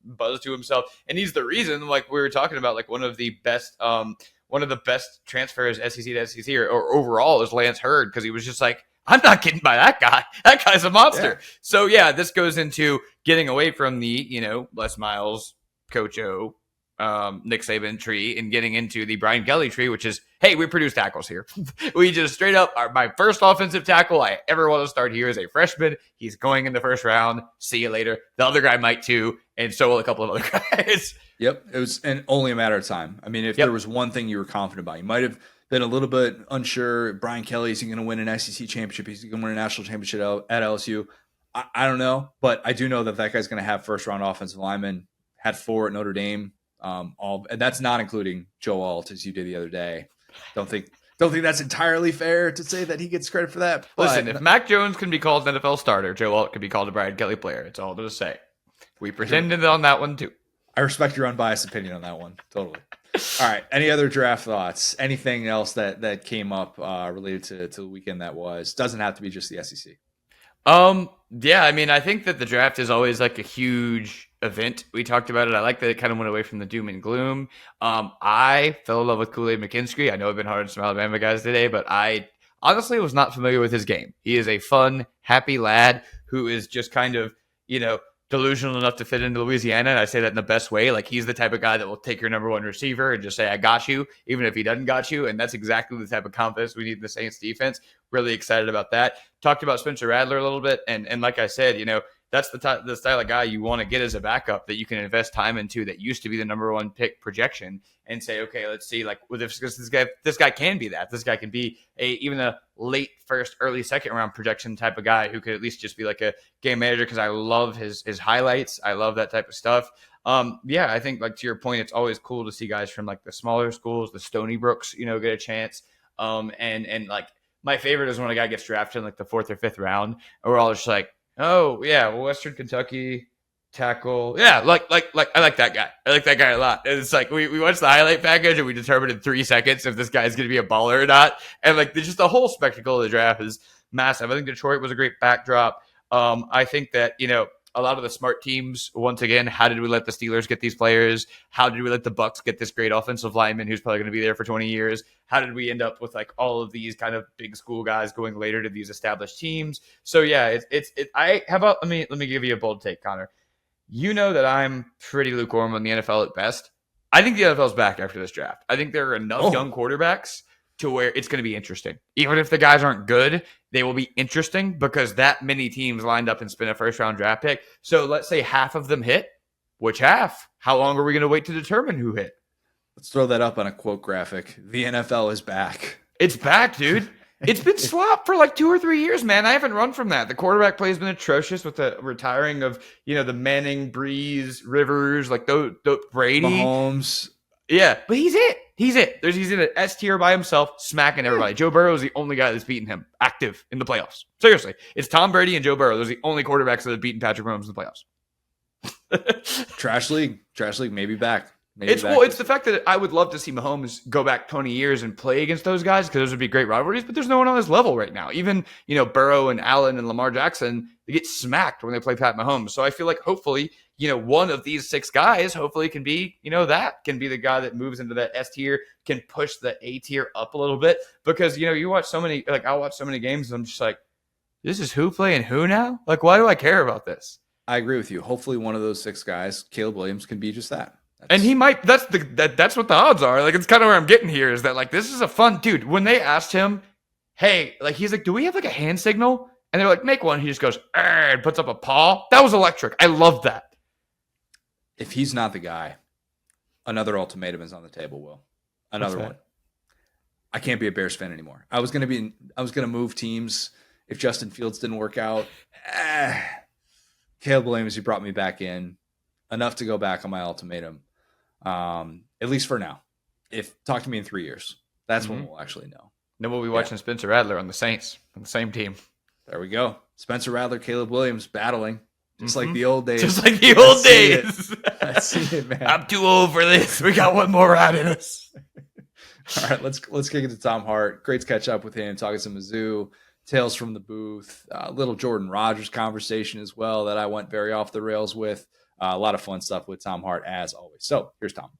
buzz to himself, and he's the reason, like we were talking about, like one of the best transfers SEC to SEC or overall is Lance Hurd, because he was just like, I'm not getting by that guy. That guy's a monster. Yeah. So yeah, this goes into getting away from the Les Miles, Coach O Nick Saban tree and getting into the Brian Kelly tree, which is, hey, we produce tackles here. We just straight up are my first offensive tackle I ever want to start here is a freshman. He's going in the first round. See you later. The other guy might too, and so will a couple of other guys. Yep, it was only a matter of time. I mean, if there was one thing you were confident about, you might have been a little bit unsure. Brian Kelly, is he going to win an SEC championship? Is he going to win a national championship at LSU? I don't know, but I do know that guy's going to have first-round offensive linemen. Had 4 at Notre Dame. And that's not including Joe Alt, as you did the other day. Don't think that's entirely fair to say that he gets credit for that. Listen, if Mac Jones can be called an NFL starter, Joe Alt can be called a Brian Kelly player. It's all to say. We pretended on that one too. I respect your unbiased opinion on that one. Totally. All right. Any other draft thoughts? Anything else that came up related to the weekend that was? Doesn't have to be just the SEC. Yeah, I mean, I think that the draft is always like a huge event. We talked about it. I like that it kind of went away from the doom and gloom. I fell in love with Kool-Aid McKinstry. I know I've been hard on some Alabama guys today, but I honestly was not familiar with his game. He is a fun, happy lad who is just kind of, delusional enough to fit into Louisiana. And I say that in the best way. Like, he's the type of guy that will take your number one receiver and just say, I got you, even if he doesn't got you. And that's exactly the type of confidence we need in the Saints defense. Really excited about that. Talked about Spencer Rattler a little bit. And like I said, that's the style of guy you want to get as a backup that you can invest time into, that used to be the number one pick projection, and say, okay, let's see, like, this guy can be that. This guy can be even a late first, early second round projection type of guy who could at least just be like a game manager, because I love his highlights. I love that type of stuff. I think, like, to your point, it's always cool to see guys from like the smaller schools, the Stony Brooks, get a chance. And like, my favorite is when a guy gets drafted in like the 4th or 5th round, and we're all just like, oh yeah, well, Western Kentucky tackle, yeah, like I like that guy. I like that guy a lot. And it's like we watched the highlight package and we determined in 3 seconds if this guy is going to be a baller or not. And like, just the whole spectacle of the draft is massive. I think Detroit was a great backdrop. I think that a lot of the smart teams, once again, how did we let the Steelers get these players? How did we let the Bucks get this great offensive lineman who's probably going to be there for 20 years? How did we end up with like all of these kind of big school guys going later to these established teams? So yeah, let me give you a bold take, Connor. You know that I'm pretty lukewarm on the NFL at best. I think the NFL's back after this draft. I think there are enough young quarterbacks to where it's going to be interesting. Even if the guys aren't good, they will be interesting because that many teams lined up and spent a first-round draft pick. So let's say half of them hit. Which half? How long are we going to wait to determine who hit? Let's throw that up on a quote graphic. The NFL is back. It's back, dude. It's been swapped for like 2 or 3 years, man. I haven't run from that. The quarterback play has been atrocious with the retiring of, the Manning, Breeze, Rivers, like those Brady. Mahomes. Yeah, but he's it. He's in an S tier by himself, smacking everybody. Joe Burrow is the only guy that's beaten him active in the playoffs. Seriously, it's Tom Brady and Joe Burrow. Those are the only quarterbacks that have beaten Patrick Mahomes in the playoffs. Trash league, maybe back. It's the fact that I would love to see Mahomes go back 20 years and play against those guys, because those would be great rivalries, but there's no one on his level right now. Even, Burrow and Allen and Lamar Jackson, they get smacked when they play Pat Mahomes. So I feel like hopefully, one of these 6 guys hopefully can be, that can be the guy that moves into that S tier, can push the A tier up a little bit, because, you watch so many, like I'll watch so many games and I'm just like, this is who playing who now? Like, why do I care about this? I agree with you. Hopefully one of those 6 guys, Caleb Williams, can be just that. And he might. That's what the odds are. Like, it's kind of where I'm getting here, is that like, this is a fun dude. When they asked him, hey, like, he's like, do we have like a hand signal? And they're like, make one. He just goes and puts up a paw. That was electric. I love that. If he's not the guy, another ultimatum is on the table. Will, another one. I can't be a Bears fan anymore. I was gonna move teams if Justin Fields didn't work out. Caleb Williams, he brought me back in enough to go back on my ultimatum. At least for now. Talk to me in 3 years. That's when we'll actually know. Then we'll be watching Spencer Rattler on the Saints, on the same team. There we go. Spencer Rattler, Caleb Williams battling. Just like the old days. Just like the old days. I see it, man. I'm too old for this. We got one more ride in us. All right, let's kick it to Tom Hart. Great to catch up with him, talking some Mizzou, tales from the booth, a little Jordan Rodgers conversation as well that I went very off the rails with. A lot of fun stuff with Tom Hart, as always. So here's Tom.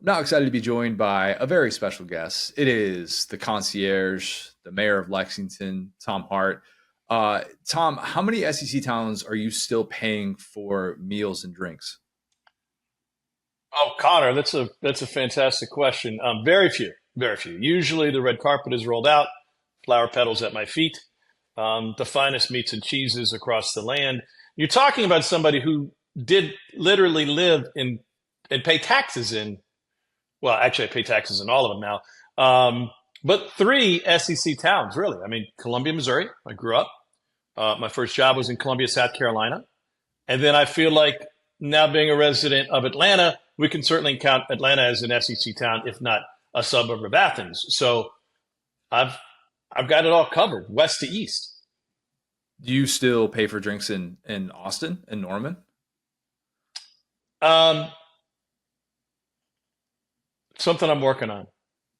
I'm now excited to be joined by a very special guest. It is the concierge, the mayor of Lexington, Tom Hart. Tom, how many SEC towns are you still paying for meals and drinks? Oh, Connor, that's a fantastic question. Very few, very few. Usually, the red carpet is rolled out, flower petals at my feet, the finest meats and cheeses across the land. You're talking about somebody who did literally live in and pay taxes in. Well, actually, I pay taxes in all of them now. But three SEC towns, really. I mean, Columbia, Missouri. I grew up. My first job was in Columbia, South Carolina. And then I feel like now being a resident of Atlanta, we can certainly count Atlanta as an SEC town, if not a suburb of Athens. So I've got it all covered, west to east. Do you still pay for drinks in Austin and Norman? Um, Something I'm working on.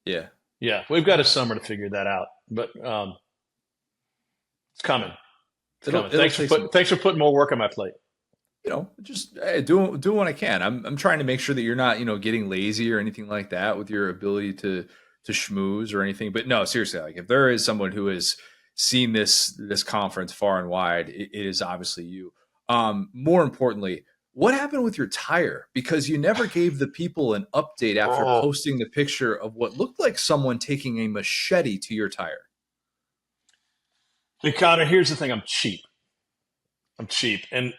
Yeah. Yeah, we've got a summer to figure that out, but it's coming. It's coming. Thanks for putting more work on my plate. Just doing what I can. I'm trying to make sure that you're not, getting lazy or anything like that with your ability to schmooze or anything. But no, seriously, like if there is someone who has seen this conference far and wide, it is obviously you. More importantly, what happened with your tire? Because you never gave the people an update after posting the picture of what looked like someone taking a machete to your tire. Hey, Connor, here's the thing. I'm cheap. And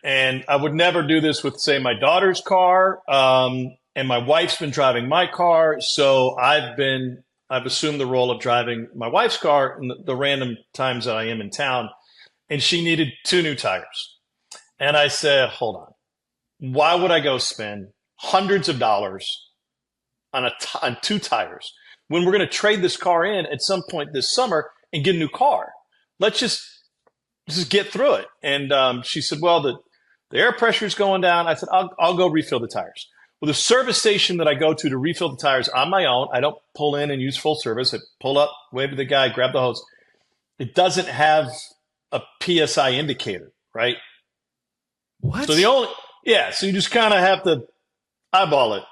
I would never do this with, say, my daughter's car. And my wife's been driving my car. So I've assumed the role of driving my wife's car in the random times that I am in town. And she needed 2 new tires. And I said, hold on. Why would I go spend hundreds of dollars on 2 tires when we're going to trade this car in at some point this summer and get a new car? Let's just get through it. And she said, well, the air pressure is going down. I said, I'll go refill the tires. Well, the service station that I go to refill the tires on my own, I don't pull in and use full service. I pull up, wave to the guy, grab the hose. It doesn't have a PSI indicator, right? What? So so you just kind of have to eyeball it.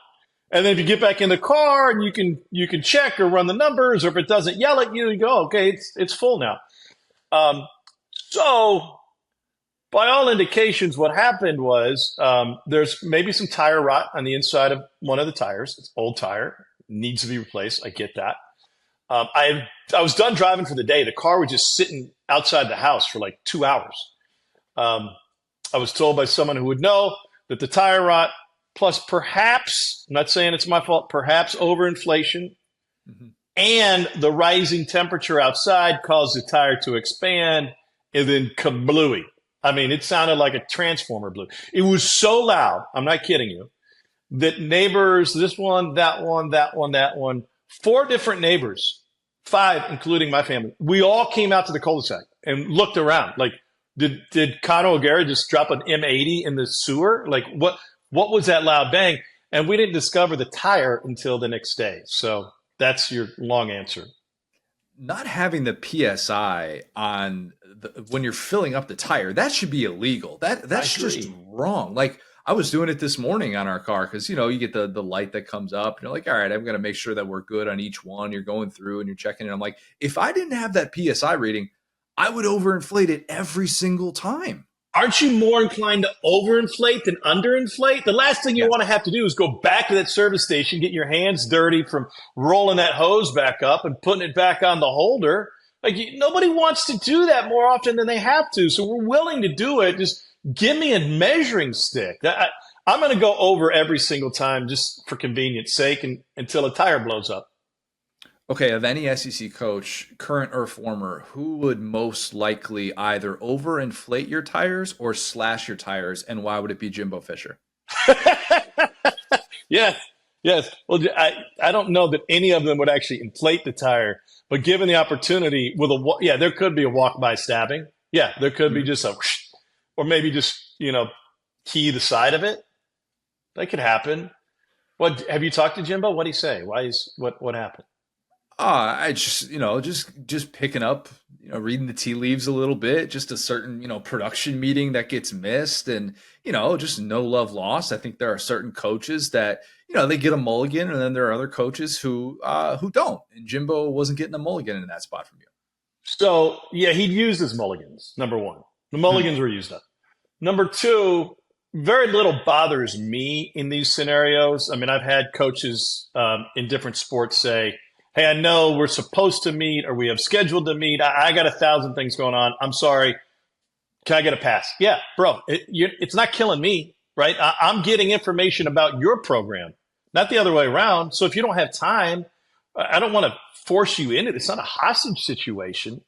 And then if you get back in the car and you can check or run the numbers, or if it doesn't yell at you, you go, okay, it's full now. So by all indications, what happened was there's maybe some tire rot on the inside of one of the tires. It's old tire, needs to be replaced. I get that. I was done driving for the day. The car was just sitting outside the house for like 2 hours. I was told by someone who would know that the tire rot, plus perhaps, I'm not saying it's my fault, perhaps overinflation and the rising temperature outside caused the tire to expand and then kablooey. I mean, it sounded like a transformer blew. It was so loud, I'm not kidding you, that neighbors, this one, that one, that one, that one, 4 different neighbors, 5, including my family, we all came out to the cul-de-sac and looked around. Like, did Conor O'Gara just drop an M80 in the sewer? Like, what was that loud bang? And we didn't discover the tire until the next day. So that's your long answer. Not having the PSI on when you're filling up the tire, that should be illegal. That's just wrong. Like, I was doing it this morning on our car because, you get the light that comes up and you're like, all right, I'm going to make sure that we're good on each one. You're going through and you're checking it. I'm like, if I didn't have that PSI reading, I would overinflate it every single time. Aren't you more inclined to overinflate than underinflate? The last thing you want to have to do is go back to that service station, get your hands dirty from rolling that hose back up and putting it back on the holder. Like, nobody wants to do that more often than they have to. So we're willing to do it. Just give me a measuring stick. I'm going to go over every single time just for convenience sake until a tire blows up. Okay, of any SEC coach, current or former, who would most likely either overinflate your tires or slash your tires, and why would it be Jimbo Fisher? Yes. Well, I don't know that any of them would actually inflate the tire, but given the opportunity, there could be a walk-by stabbing. Yeah, there could be just or maybe just key the side of it. That could happen. What have you talked to Jimbo? What did he say? What happened? I just, just picking up, reading the tea leaves a little bit, just a certain, production meeting that gets missed and, just no love lost. I think there are certain coaches that, they get a mulligan, and then there are other coaches who don't. And Jimbo wasn't getting a mulligan in that spot from you. So, yeah, he'd used his mulligans, number one. The mulligans were used up. Number two, very little bothers me in these scenarios. I mean, I've had coaches in different sports say, hey, I know we're supposed to meet or we have scheduled to meet. I got 1,000 things going on. I'm sorry. Can I get a pass? Yeah, bro, it's not killing me, right? I'm getting information about your program, not the other way around. So if you don't have time, I don't want to force you into it. It's not a hostage situation.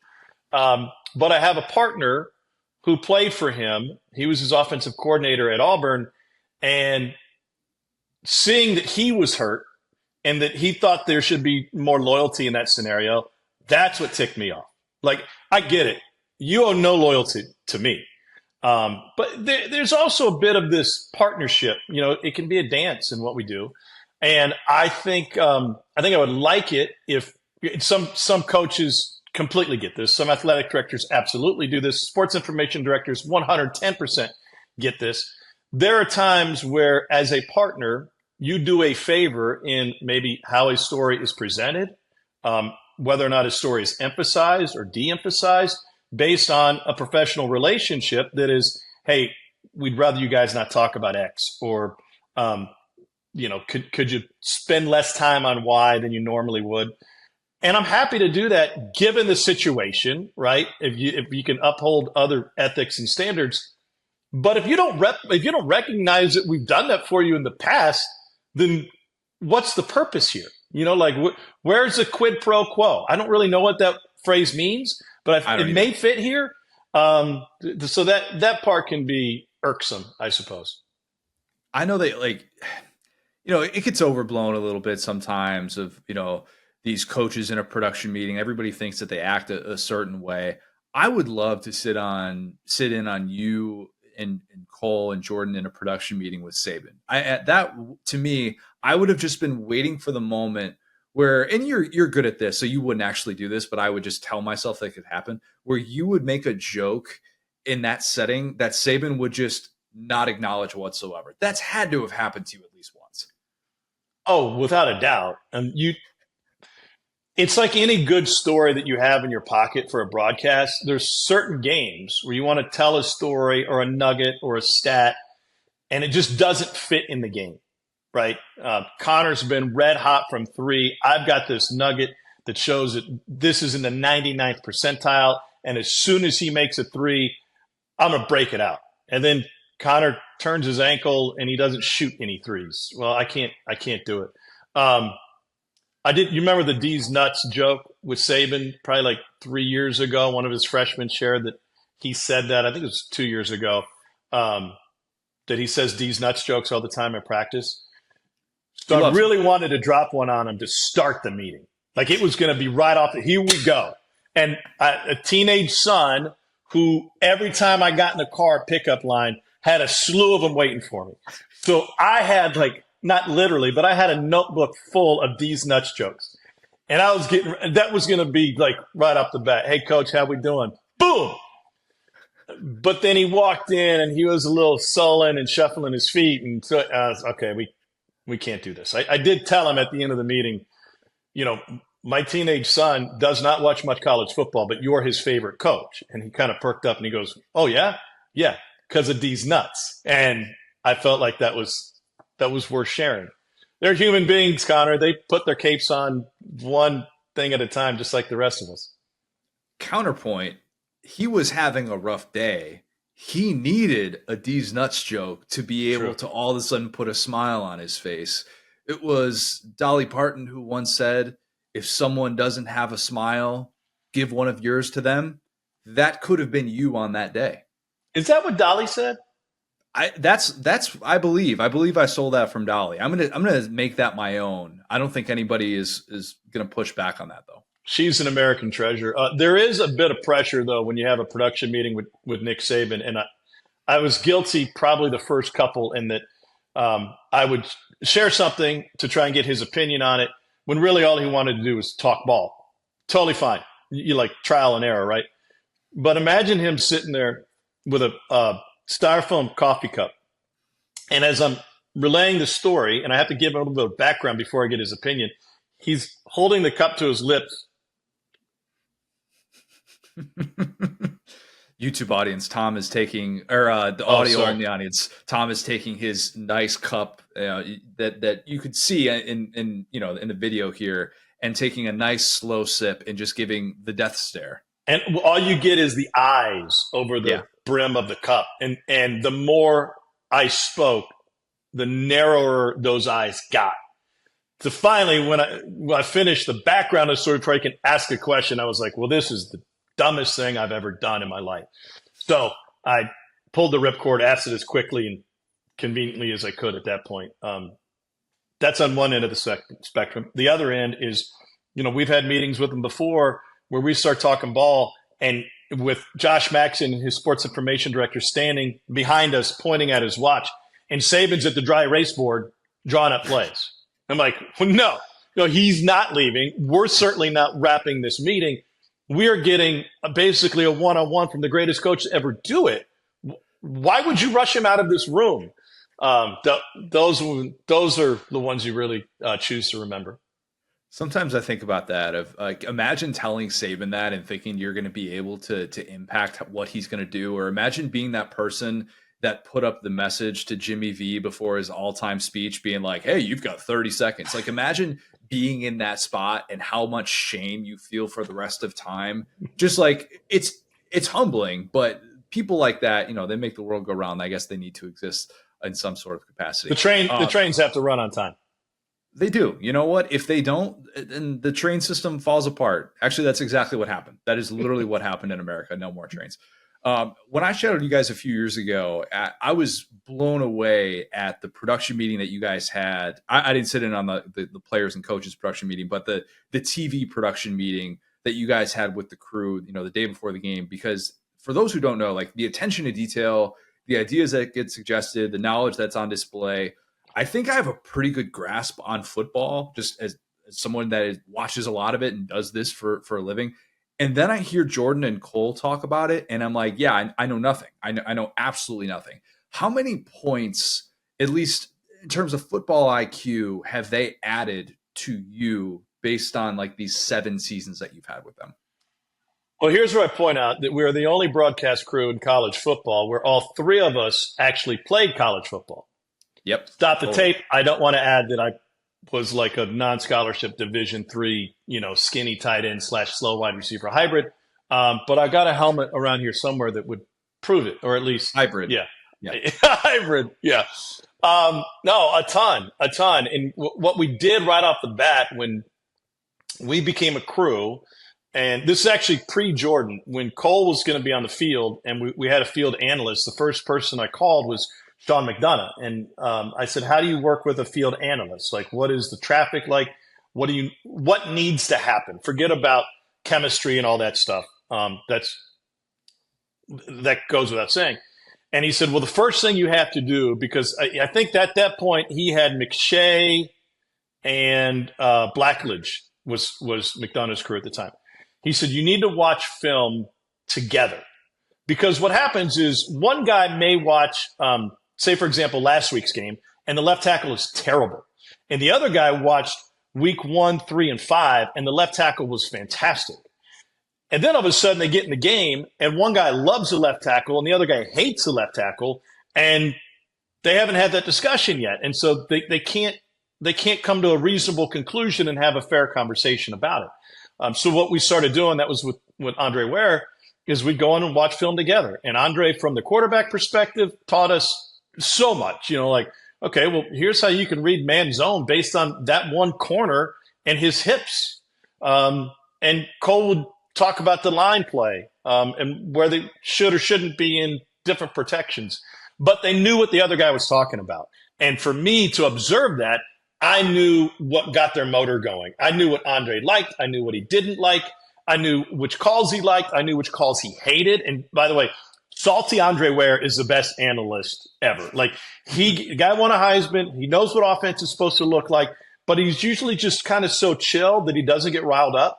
But I have a partner who played for him. He was his offensive coordinator at Auburn. And seeing that he was hurt and that he thought there should be more loyalty in that scenario, that's what ticked me off. Like, I get it. You owe no loyalty to me. But there's also a bit of this partnership. You know, it can be a dance in what we do. And I think I would like it if some coaches completely get this. Some athletic directors absolutely do this. Sports information directors 110% get this. There are times where, as a partner, you do a favor in maybe how a story is presented, whether or not a story is emphasized or de-emphasized, based on a professional relationship that is, hey, we'd rather you guys not talk about X, or could you spend less time on Y than you normally would? And I'm happy to do that given the situation, right? If you can uphold other ethics and standards. But if you don't recognize that we've done that for you in the past, then what's the purpose here? You know, like where's the quid pro quo? I don't really know what that phrase means, but it may fit here. So that part can be irksome, I suppose. I know that, like, it gets overblown a little bit sometimes of, these coaches in a production meeting. Everybody thinks that they act a certain way. I would love to sit in on you and Cole and Jordan in a production meeting with Saban. To me, I would have just been waiting for the moment where, and you're good at this, so you wouldn't actually do this, but I would just tell myself that could happen, where you would make a joke in that setting that Saban would just not acknowledge whatsoever. That's had to have happened to you at least once. Oh, without a doubt. It's like any good story that you have in your pocket for a broadcast. There's certain games where you want to tell a story or a nugget or a stat, and it just doesn't fit in the game, right? Connor's been red hot from three. I've got this nugget that shows that this is in the 99th percentile, and as soon as he makes a three, I'm going to break it out. And then Connor turns his ankle and he doesn't shoot any threes. Well, I can't do it. You remember the D's nuts joke with Saban probably like 3 years ago? One of his freshmen shared that he said that, I think it was 2 years ago, that he says D's nuts jokes all the time at practice. So I really wanted to drop one on him to start the meeting. Like it was going to be right off. Here we go. And a teenage son who every time I got in the car pickup line had a slew of them waiting for me. So I had not literally, but I had a notebook full of these nuts jokes. And that was going to be like right off the bat. Hey, coach, how we doing? Boom. But then he walked in and he was a little sullen and shuffling his feet. And so I was, okay, we can't do this. I did tell him at the end of the meeting, my teenage son does not watch much college football, but you're his favorite coach. And he kind of perked up and he goes, oh, yeah? Yeah, because of these nuts. And I felt like that was worth sharing. They're human beings, Connor. They put their capes on one thing at a time, just like the rest of us. Counterpoint, he was having a rough day. He needed a D's nuts joke to be able to all of a sudden put a smile on his face. It was Dolly Parton who once said, if someone doesn't have a smile, give one of yours to them. That could have been you on that day. Is that what Dolly said? I believe I stole that from Dolly. I'm gonna make that my own. I don't think anybody is gonna push back on that though. She's an American treasure. There is a bit of pressure though when you have a production meeting with Nick Saban, and I was guilty probably the first couple in that I would share something to try and get his opinion on it when really all he wanted to do was talk ball. Totally fine. You like trial and error, right? But imagine him sitting there with a styrofoam coffee cup. And as I'm relaying the story, and I have to give him a little bit of background before I get his opinion, he's holding the cup to his lips YouTube audience, Tom is taking, or the audio only audience, Tom is taking his nice cup that you could see in in the video here, and taking a nice slow sip and just giving the death stare. And all you get is the eyes over the brim of the cup. And the more I spoke, the narrower those eyes got. So finally, when I finished, the background of sort of where I can ask a question, I was like, well, this is the dumbest thing I've ever done in my life. So I pulled the ripcord, asked it as quickly and conveniently as I could at that point. That's on one end of the spectrum. The other end is, we've had meetings with them before where we start talking ball, and with Josh Maxson, his sports information director, standing behind us, pointing at his watch, and Saban's at the dry erase board drawing up plays. I'm like, well, no, he's not leaving. We're certainly not wrapping this meeting. We are getting basically a one-on-one from the greatest coach to ever do it. Why would you rush him out of this room? Those are the ones you really choose to remember. Sometimes I think about that of like, imagine telling Saban that and thinking you're going to be able to impact what he's going to do, or imagine being that person that put up the message to Jimmy V before his all-time speech being like, hey, you've got 30 seconds. Like, imagine being in that spot and how much shame you feel for the rest of time. Just like, it's humbling, but people like that, they make the world go round. I guess they need to exist in some sort of capacity. The trains have to run on time. They do. You know what? If they don't, then the train system falls apart. Actually, that's exactly what happened. That is literally what happened in America. No more trains. When I shadowed you guys a few years ago, I was blown away at the production meeting that you guys had. I didn't sit in on the players and coaches production meeting, but the TV production meeting that you guys had with the crew, the day before the game. Because for those who don't know, like, the attention to detail, the ideas that get suggested, the knowledge that's on display, I think I have a pretty good grasp on football, just as someone that watches a lot of it and does this for a living. And then I hear Jordan and Cole talk about it, and I'm like, yeah, I know nothing. I know absolutely nothing. How many points, at least in terms of football IQ, have they added to you based on like these 7 seasons that you've had with them? Well, here's where I point out that we're the only broadcast crew in college football where all 3 of us actually played college football. Yep. Stop the tape. I don't want to add that I was like a non-scholarship Division III, skinny tight end / slow wide receiver hybrid. But I got a helmet around here somewhere that would prove it, or at least hybrid. Yeah. Hybrid. Yeah. No, a ton. And what we did right off the bat when we became a crew, and this is actually pre-Jordan, when Cole was going to be on the field and we had a field analyst, the first person I called was Sean McDonough. And I said, how do you work with a field analyst? Like, what is the traffic like? What needs to happen? Forget about chemistry and all that stuff. That goes without saying. And he said, well, the first thing you have to do, because I think at that point he had McShay and Blackledge was McDonough's crew at the time. He said, you need to watch film together. Because what happens is one guy may watch, say, for example, last week's game, and the left tackle is terrible. And the other guy watched week 1, 3, and 5, and the left tackle was fantastic. And then all of a sudden they get in the game, and one guy loves the left tackle, and the other guy hates the left tackle, and they haven't had that discussion yet. And so they can't come to a reasonable conclusion and have a fair conversation about it. So what we started doing, that was with Andre Ware, is we'd go in and watch film together. And Andre, from the quarterback perspective, taught us so much. Like, okay, well, here's how you can read man zone based on that one corner and his hips. And Cole would talk about the line play and where they should or shouldn't be in different protections. But they knew what the other guy was talking about. And for me to observe that, I knew what got their motor going. I knew what Andre liked. I knew what he didn't like. I knew which calls he liked. I knew which calls he hated. And by the way, salty Andre Ware is the best analyst ever. Like, the guy won a Heisman. He knows what offense is supposed to look like, but he's usually just kind of so chill that he doesn't get riled up.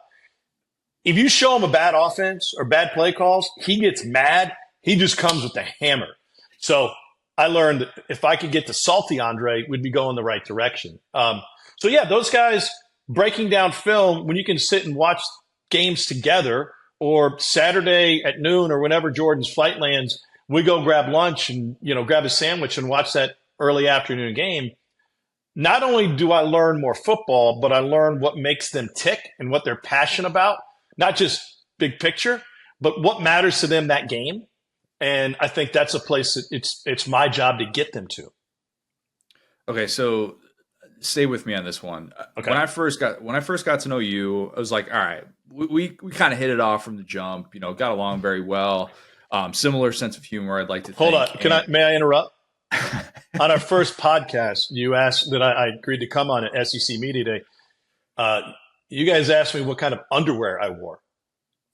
If you show him a bad offense or bad play calls, he gets mad. He just comes with the hammer. So I learned that if I could get to salty Andre, we'd be going the right direction. So yeah, those guys breaking down film, when you can sit and watch games together or Saturday at noon or whenever Jordan's flight lands, we go grab lunch and, grab a sandwich and watch that early afternoon game. Not only do I learn more football, but I learn what makes them tick and what they're passionate about, not just big picture, but what matters to them that game. And I think that's a place that it's my job to get them to. Okay, so stay with me on this one. Okay. When I first got to know you, I was like, all right, we kind of hit it off from the jump. Got along very well. Similar sense of humor. I'd like to hold think. on. May I interrupt? On our first podcast, you asked that I agreed to come on at SEC Media Day. You guys asked me what kind of underwear I wore.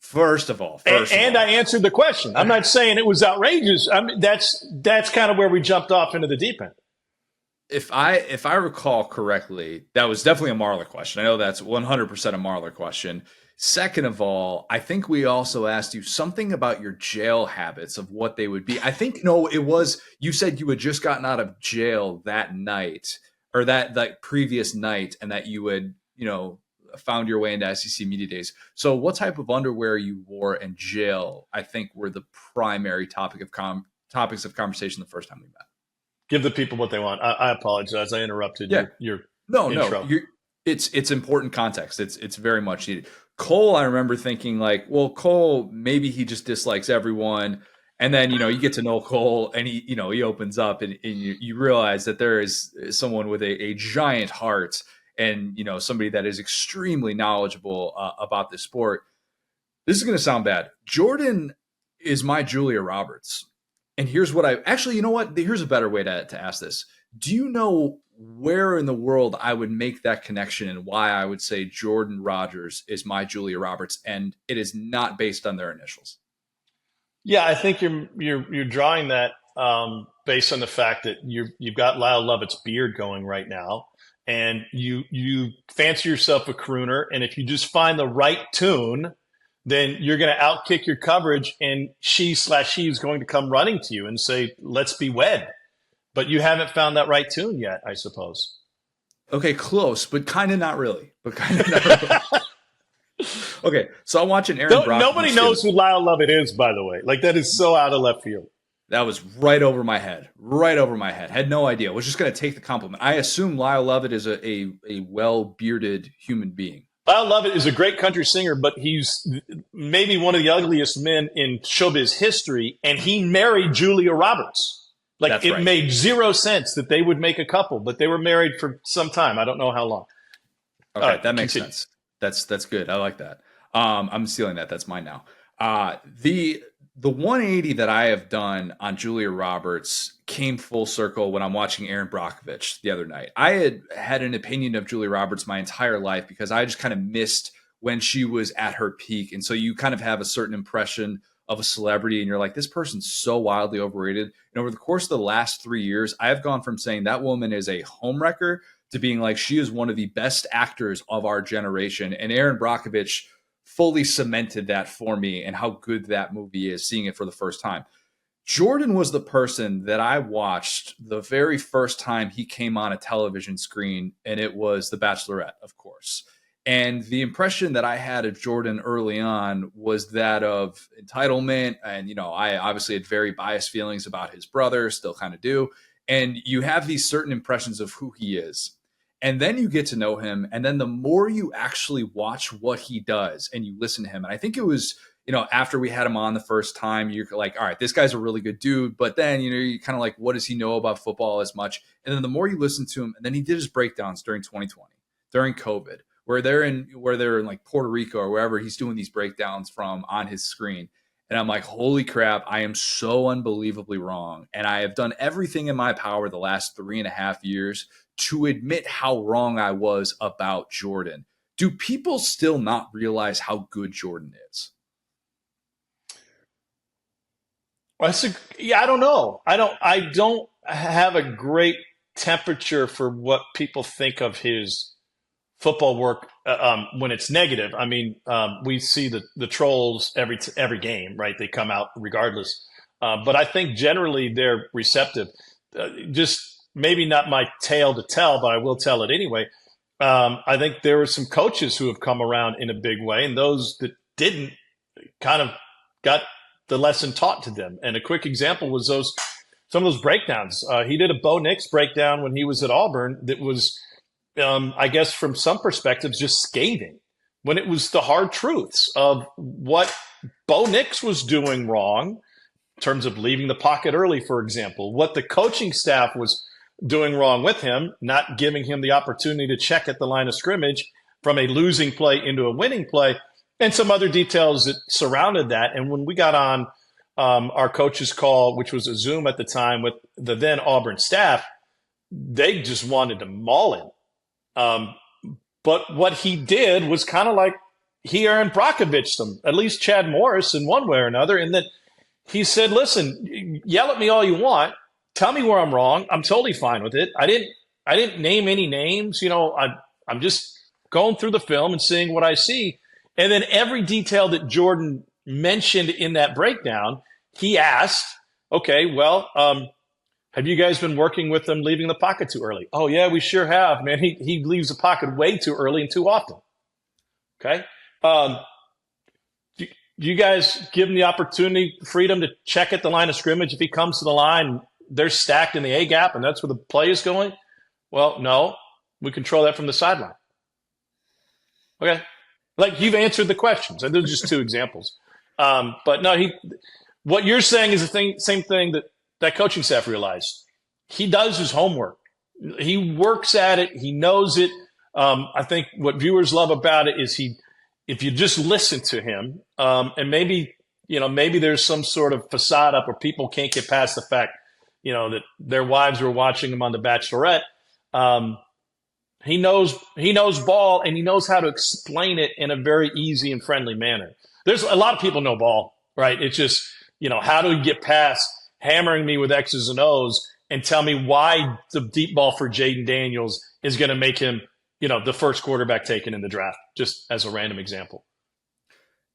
First of all, I answered the question. I'm not saying it was outrageous. I mean, that's kind of where we jumped off into the deep end. If I recall correctly, that was definitely a Marler question. I know that's 100% a Marler question. Second of all, I think we also asked you something about your jail habits of what they would be. I think, no, it was, you said you had just gotten out of jail that night or that previous night and that you had, found your way into SEC Media Days. So what type of underwear you wore in jail, I think were the primary topics of conversation the first time we met. Give the people what they want. I apologize. I interrupted your intro. No. It's important context. It's very much needed. Cole, I remember thinking like, well, Cole, maybe he just dislikes everyone. And then, you get to know Cole and he opens up and you realize that there is someone with a giant heart and, somebody that is extremely knowledgeable about this sport. This is going to sound bad. Jordan is my Julia Roberts. And here's what here's a better way to ask this. Do you know where in the world I would make that connection and why I would say Jordan Rodgers is my Julia Roberts and it is not based on their initials? Yeah, I think you're drawing that based on the fact that you've got Lyle Lovett's beard going right now, and you fancy yourself a crooner, and if you just find the right tune, then you're going to outkick your coverage, and she is going to come running to you and say, "Let's be wed." But you haven't found that right tune yet, I suppose. Okay, close, but kind of not really. Okay, so I'm watching Aaron Brock. Nobody knows who Lyle Lovett is, by the way. Like, that is so out of left field. That was right over my head. Had no idea. Was just going to take the compliment. I assume Lyle Lovett is a well-bearded human being. Lyle Lovett is a great country singer, but he's maybe one of the ugliest men in showbiz history, and he married Julia Roberts. Like, it made zero sense that they would make a couple, but they were married for some time. I don't know how long. Okay, that makes sense. That's good. I like that. I'm stealing that. That's mine now. The 180 that I have done on Julia Roberts came full circle when I'm watching Aaron Brockovich the other night. I had an opinion of Julia Roberts my entire life because I just kind of missed when she was at her peak. And so you kind of have a certain impression of a celebrity and you're like, this person's so wildly overrated. And over the course of the last 3 years, I have gone from saying that woman is a homewrecker to being like, she is one of the best actors of our generation. And Aaron Brockovich fully cemented that for me and how good that movie is, seeing it for the first time. Jordan was the person that I watched the very first time he came on a television screen, and it was The Bachelorette, of course. And the impression that I had of Jordan early on was that of entitlement. And, I obviously had very biased feelings about his brother, still kind of do. And you have these certain impressions of who he is. And then you get to know him. And then the more you actually watch what he does and you listen to him, and I think it was, after we had him on the first time, you're like, all right, this guy's a really good dude. But then, you kind of like, what does he know about football as much? And then the more you listen to him, and then he did his breakdowns during 2020, during COVID, where they're in like Puerto Rico or wherever he's doing these breakdowns from on his screen. And I'm like, holy crap, I am so unbelievably wrong. And I have done everything in my power the last 3.5 years to admit how wrong I was about Jordan. Do people still not realize how good Jordan is? I don't know. I don't have a great temperature for what people think of his football work when it's negative. I mean, we see the trolls every game, right? They come out regardless. But I think generally they're receptive. Just maybe not my tale to tell, but I will tell it anyway. I think there were some coaches who have come around in a big way, and those that didn't kind of got the lesson taught to them. And a quick example was some of those breakdowns. He did a Bo Nix breakdown when he was at Auburn that was, I guess, from some perspectives, just scathing, when it was the hard truths of what Bo Nix was doing wrong in terms of leaving the pocket early, for example, what the coaching staff was doing wrong with him, not giving him the opportunity to check at the line of scrimmage from a losing play into a winning play, and some other details that surrounded that. And when we got on our coach's call, which was a Zoom at the time with the then Auburn staff, they just wanted to maul him. But what he did was kind of like he Aaron Brockovich them, at least Chad Morris in one way or another, in that he said, listen, yell at me all you want. Tell me where I'm wrong. I'm totally fine with it. I didn't name any names. I'm just going through the film and seeing what I see. And then every detail that Jordan mentioned in that breakdown, he asked, okay, well, have you guys been working with them leaving the pocket too early? Oh, yeah, we sure have, man. He leaves the pocket way too early and too often. Okay. Do you guys give him the opportunity, freedom to check at the line of scrimmage if he comes to the line, they're stacked in the A gap and that's where the play is going? Well, no, we control that from the sideline. Okay. Like, you've answered the questions, and those are just two examples. But no, what you're saying is the same thing that coaching staff realized. He does his homework. He works at it. He knows it. I think what viewers love about it is if you just listen to him, and maybe there's some sort of facade up where people can't get past the fact, that their wives were watching him on The Bachelorette. He knows ball, and he knows how to explain it in a very easy and friendly manner. There's a lot of people know ball, right? It's just, how do we get past hammering me with X's and O's and tell me why the deep ball for Jaden Daniels is going to make him, the first quarterback taken in the draft, just as a random example.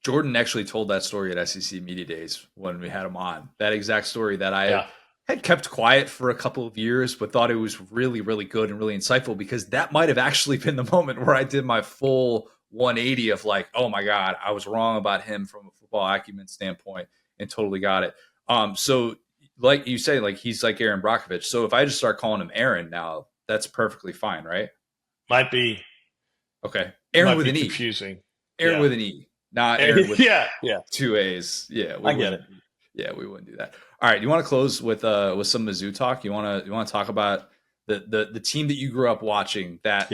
Jordan actually told that story at SEC Media Days when we had him on. That exact story that I had kept quiet for a couple of years, but thought it was really, really good and really insightful, because that might have actually been the moment where I did my full 180 of like, oh my God, I was wrong about him from a football acumen standpoint and totally got it. So like you say, like he's like Aaron Brockovich. So if I just start calling him Aaron now, that's perfectly fine, right? Might be. Okay. Aaron with an E. Confusing. Aaron with an E, not Aaron with two A's. Yeah. I get it. Yeah, we wouldn't do that. All right, you want to close with some Mizzou talk? You want to talk about the team that you grew up watching that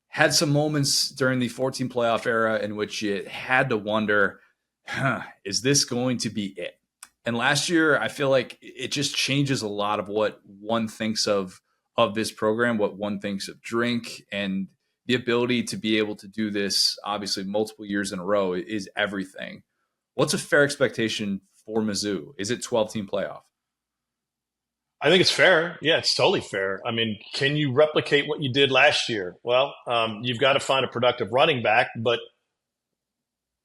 had some moments during the 14 playoff era in which you had to wonder, is this going to be it? And last year, I feel like it just changes a lot of what one thinks of this program, what one thinks of Drink, and the ability to be able to do this, obviously multiple years in a row, is everything. What's a fair expectation for Mizzou? Is it 12-team playoff? I think it's fair. Yeah, it's totally fair. I mean, can you replicate what you did last year? Well, you've got to find a productive running back, but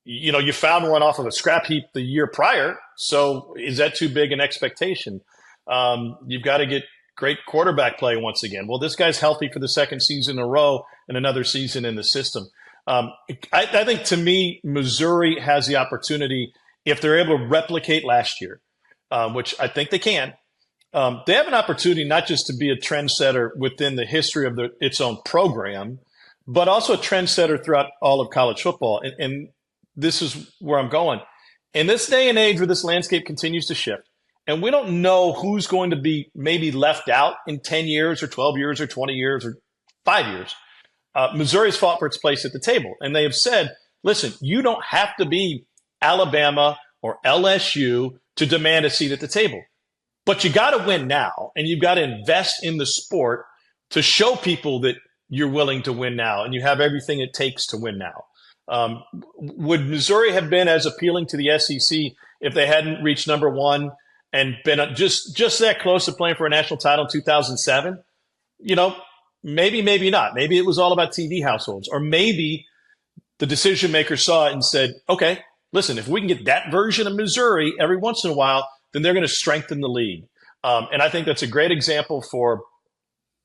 you found one off of a scrap heap the year prior. So is that too big an expectation? You've got to get great quarterback play once again. Well, this guy's healthy for the second season in a row and another season in the system. I think, to me, Missouri has the opportunity, if they're able to replicate last year, which I think they can. They have an opportunity not just to be a trendsetter within the history of its own program, but also a trendsetter throughout all of college football. And this is where I'm going. In this day and age where this landscape continues to shift, and we don't know who's going to be maybe left out in 10 years or 12 years or 20 years or 5 years, Missouri's fought for its place at the table. And they have said, listen, you don't have to be Alabama or LSU to demand a seat at the table. But you got to win now, and you've got to invest in the sport to show people that you're willing to win now, and you have everything it takes to win now. Would Missouri have been as appealing to the SEC if they hadn't reached number one and been just that close to playing for a national title in 2007? Maybe, maybe not. Maybe it was all about TV households, or maybe the decision maker saw it and said, okay, listen, if we can get that version of Missouri every once in a while, then they're going to strengthen the league. And I think that's a great example for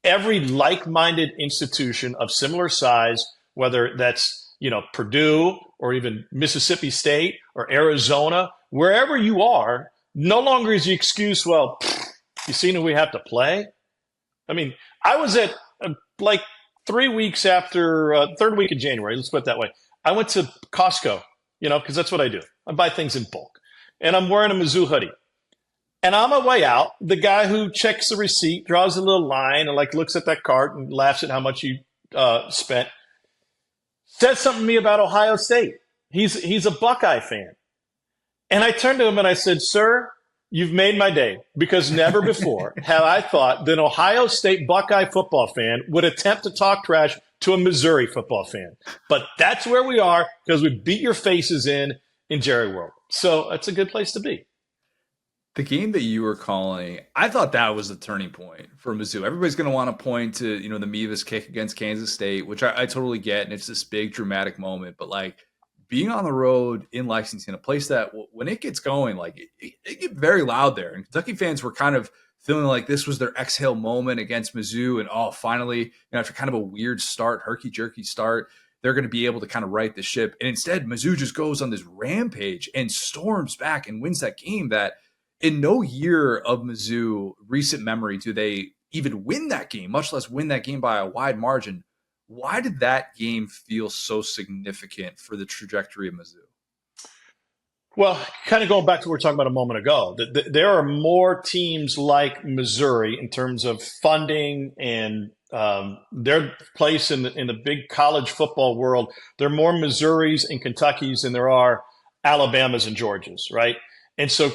every like-minded institution of similar size, whether that's Purdue or even Mississippi State or Arizona, wherever you are, no longer is the excuse, well, you seen who we have to play? I mean, I was at like 3 weeks after third week of January, let's put it that way. I went to Costco, because that's what I do. I buy things in bulk. And I'm wearing a Mizzou hoodie. And on my way out, the guy who checks the receipt, draws a little line and looks at that cart and laughs at how much you spent, said something to me about Ohio State. He's a Buckeye fan. And I turned to him and I said, sir, you've made my day, because never before have I thought that an Ohio State Buckeye football fan would attempt to talk trash to a Missouri football fan. But that's where we are, because we beat your faces in Jerry World. So it's a good place to be. The game that you were calling, I thought that was the turning point for Mizzou. Everybody's going to want to point to, the Mevis kick against Kansas State, which I totally get, and it's this big dramatic moment. But being on the road in Lexington, a place that when it gets going, it get very loud there. And Kentucky fans were kind of feeling like this was their exhale moment against Mizzou, and finally, after kind of a weird start, herky-jerky start, they're going to be able to kind of right the ship. And instead, Mizzou just goes on this rampage and storms back and wins that game that in no year of Mizzou recent memory do they even win that game, much less win that game by a wide margin. Why did that game feel so significant for the trajectory of Mizzou? Well, kind of going back to what we were talking about a moment ago, there are more teams like Missouri in terms of funding and their place in the big college football world. There are more Missouris and Kentuckys than there are Alabamas and Georgias, right? And so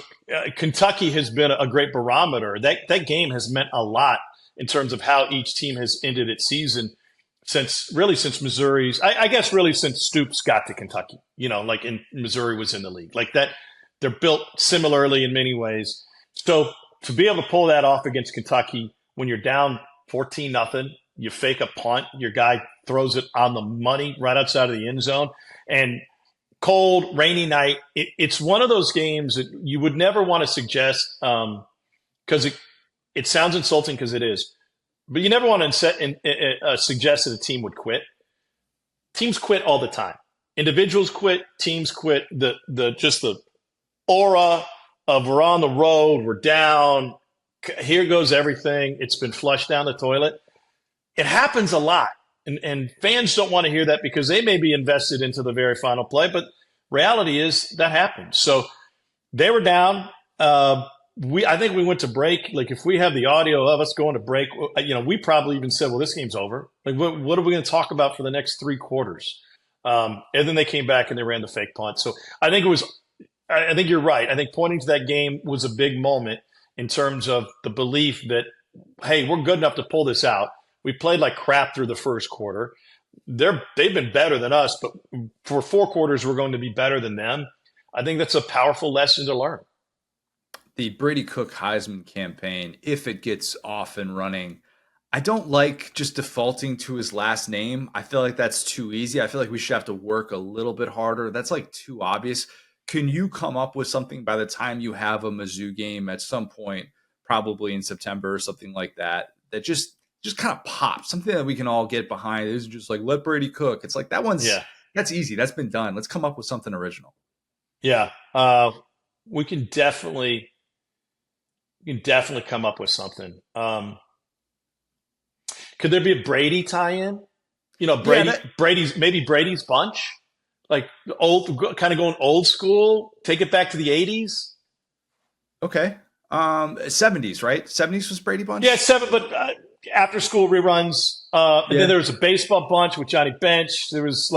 Kentucky has been a great barometer. That game has meant a lot in terms of how each team has ended its season since Missouri's, I guess really since Stoops got to Kentucky, and Missouri was in the league. That they're built similarly in many ways. So to be able to pull that off against Kentucky when you're down 14-0, you fake a punt, your guy throws it on the money right outside of the end zone, and cold, rainy night. It's one of those games that you would never want to suggest because it sounds insulting, because it is. But you never want to suggest that a team would quit. Teams quit all the time. Individuals quit. Teams quit. The aura of we're on the road, we're down, here goes everything. It's been flushed down the toilet. It happens a lot. And fans don't want to hear that because they may be invested into the very final play, but reality is that happens. So they were down. I think we went to break. If we have the audio of us going to break, we probably even said, well, this game's over. What are we going to talk about for the next 3 quarters? And then they came back and they ran the fake punt. So I think you're right. I think pointing to that game was a big moment in terms of the belief that, hey, we're good enough to pull this out. We played like crap through the first quarter. They've been better than us, but for 4 quarters, we're going to be better than them. I think that's a powerful lesson to learn. The Brady Cook Heisman campaign, if it gets off and running, I don't like just defaulting to his last name. I feel like that's too easy. I feel like we should have to work a little bit harder. That's too obvious. Can you come up with something by the time you have a Mizzou game at some point, probably in September or something like that, that just kind of pops, something that we can all get behind? It's just let Brady cook. It's that one's, that's easy. That's been done. Let's come up with something original. Yeah. We can definitely come up with something. Could there be a Brady tie-in? Brady's bunch, old, kind of going old school. Take it back to the 80s. Okay, 70s, right? 70s was Brady bunch. Yeah, but after school reruns. And then there was a baseball bunch with Johnny Bench. There was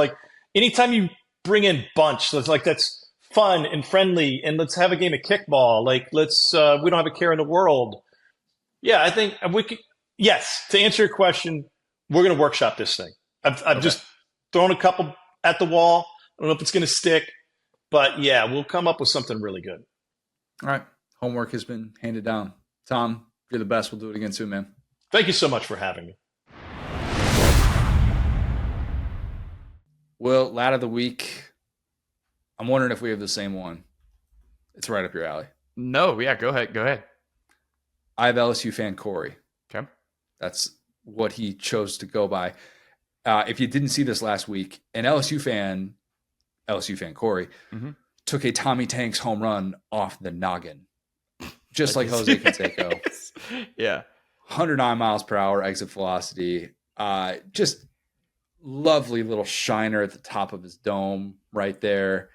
anytime you bring in bunch, that's fun and friendly, and let's have a game of kickball. We don't have a care in the world. Yeah, I think we could. Yes, to answer your question, we're going to workshop this thing. I've just thrown a couple at the wall. I don't know if it's going to stick, but yeah, we'll come up with something really good. All right. Homework has been handed down. Tom, you're the best. We'll do it again soon, man. Thank you so much for having me. Well, lad of the week. I'm wondering if we have the same one. It's right up your alley. No, yeah, go ahead. I have LSU fan Corey. Okay. That's what he chose to go by. if you didn't see this last week, an LSU fan Corey, took a Tommy Tanks home run off the noggin, just like Jose Canseco. Yeah. 109 miles per hour exit velocity. Just lovely little shiner at the top of his dome right there.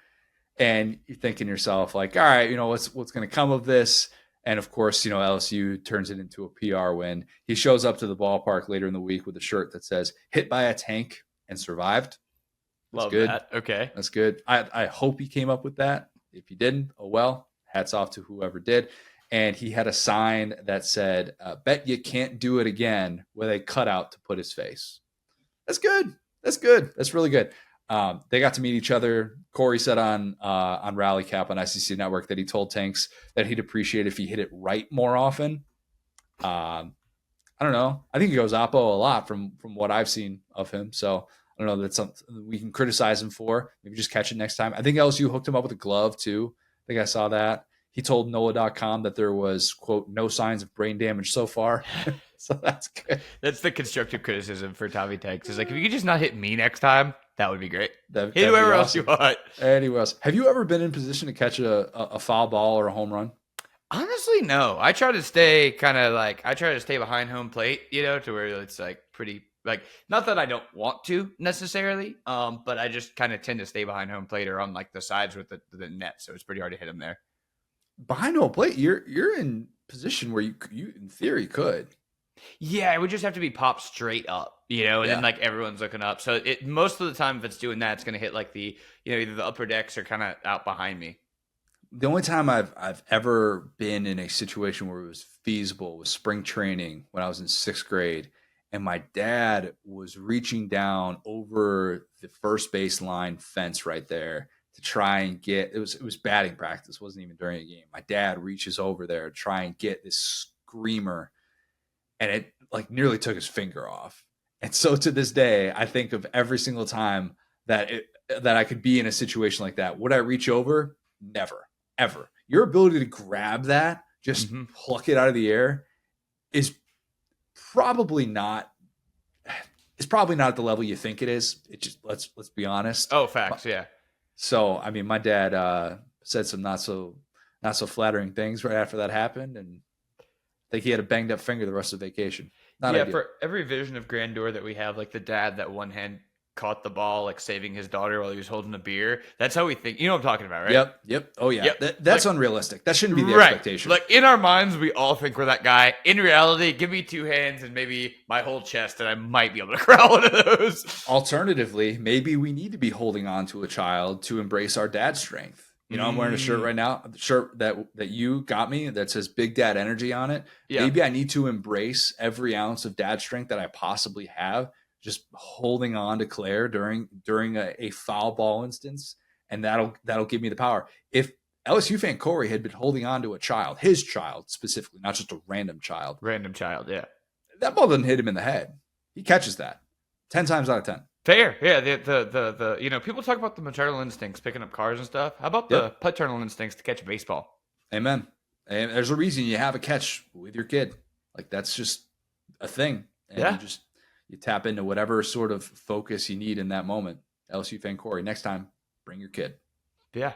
And you're thinking to yourself, like, all right, what's going to come of this? And of course, LSU turns it into a PR win. He shows up to the ballpark later in the week with a shirt that says "Hit by a tank and survived." That's Love good. that. Okay. That's good. I hope he came up with that. If he didn't, oh well. Hats off to whoever did. And he had a sign that said, "Bet you can't do it again," with a cutout to put his face. That's good. That's good. That's really good. They got to meet each other. Corey said on Rally Cap on SEC Network that he told Tanks that he'd appreciate if he hit it right more often. I don't know. I think he goes Oppo a lot from what I've seen of him. So I don't know. That's something we can criticize him for. Maybe just catch it next time. I think LSU hooked him up with a glove too. I think I saw that. He told NOLA.com that there was, quote, no signs of brain damage so far. So that's good. That's the constructive criticism for Tommy Tanks. Is like, if you could just not hit me next time, that would be great. That'd hit whoever else awesome. you want. Anywhere else. Have you ever been in position to catch a foul ball or a home run? Honestly, no. I try to stay behind home plate, to where it's like pretty, like, not that I don't want to necessarily, but I just kind of tend to stay behind home plate or on like the sides with the net. So it's pretty hard to hit them there. Behind home plate, you're in position where you in theory could. Yeah, it would just have to be popped straight up, and then like everyone's looking up. So most of the time, if it's doing that, it's going to hit like the, either the upper decks or kind of out behind me. The only time I've ever been in a situation where it was feasible was spring training when I was in 6th grade, and my dad was reaching down over the first baseline fence right there to try and get, it was batting practice. It wasn't even during a game. My dad reaches over there to try and get this screamer, and it like nearly took his finger off. And so to this day, I think of every single time that I could be in a situation like that. Would I reach over? Never, ever. Your ability to grab that, just pluck it out of the air, is probably not at the level you think it is. It just, let's be honest. Oh, facts, yeah. So, I mean, my dad said some not so flattering things right after that happened, and I think he had a banged up finger the rest of vacation. Not ideal. For every vision of grandeur that we have, like the dad that one hand caught the ball, like saving his daughter while he was holding a beer. That's how we think. You know what I'm talking about, right? Yep. Oh, yeah. Yep. That's like, unrealistic. That shouldn't be the expectation. Like in our minds, we all think we're that guy. In reality, give me 2 hands and maybe my whole chest, and I might be able to crawl one of those. Alternatively, maybe we need to be holding on to a child to embrace our dad's strength. I'm wearing a shirt right now, the shirt that you got me that says Big Dad Energy on it. Yeah. Maybe I need to embrace every ounce of dad strength that I possibly have, just holding on to Claire during a foul ball instance, and that'll give me the power. If LSU fan Corey had been holding on to a child, his child specifically, not just a random child, yeah, that ball doesn't hit him in the head. He catches that 10 times out of 10. Fair, yeah. The people talk about the maternal instincts picking up cars and stuff. How about the paternal instincts to catch a baseball? Amen. And there's a reason you have a catch with your kid. Like, that's just a thing. And you tap into whatever sort of focus you need in that moment. LSU fan Corey, next time, bring your kid. Yeah.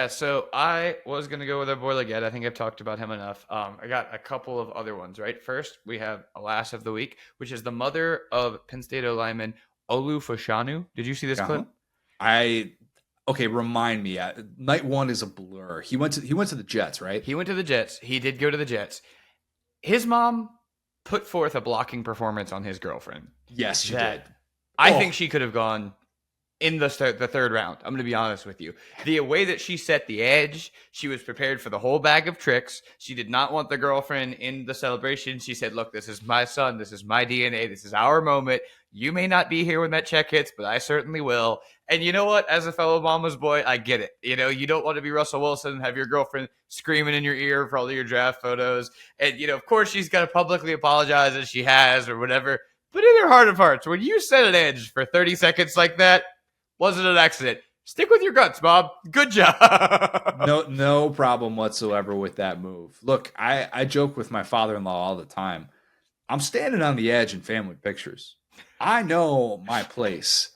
So I was going to go with our boy Leggett. I think I've talked about him enough. I got a couple of other ones, right? First, we have Alas of the Week, which is the mother of Penn State O-lineman Olu Fashanu. Did you see this clip? Remind me. Night one is a blur. He went to the Jets, right? He went to the Jets. He did go to the Jets. His mom put forth a blocking performance on his girlfriend. Yes, she did. I think she could have gone in the third round. I'm going to be honest with you. The way that she set the edge, she was prepared for the whole bag of tricks. She did not want the girlfriend in the celebration. She said, look, this is my son. This is my DNA. This is our moment. You may not be here when that check hits, but I certainly will. And you know what? As a fellow mama's boy, I get it. You don't want to be Russell Wilson and have your girlfriend screaming in your ear for all of your draft photos. And, of course, she's going to publicly apologize as she has or whatever. But in her heart of hearts, when you set an edge for 30 seconds like that, wasn't an accident. Stick with your guts, Bob. Good job. No problem whatsoever with that move. Look, I joke with my father-in-law all the time. I'm standing on the edge in family pictures. I know my place.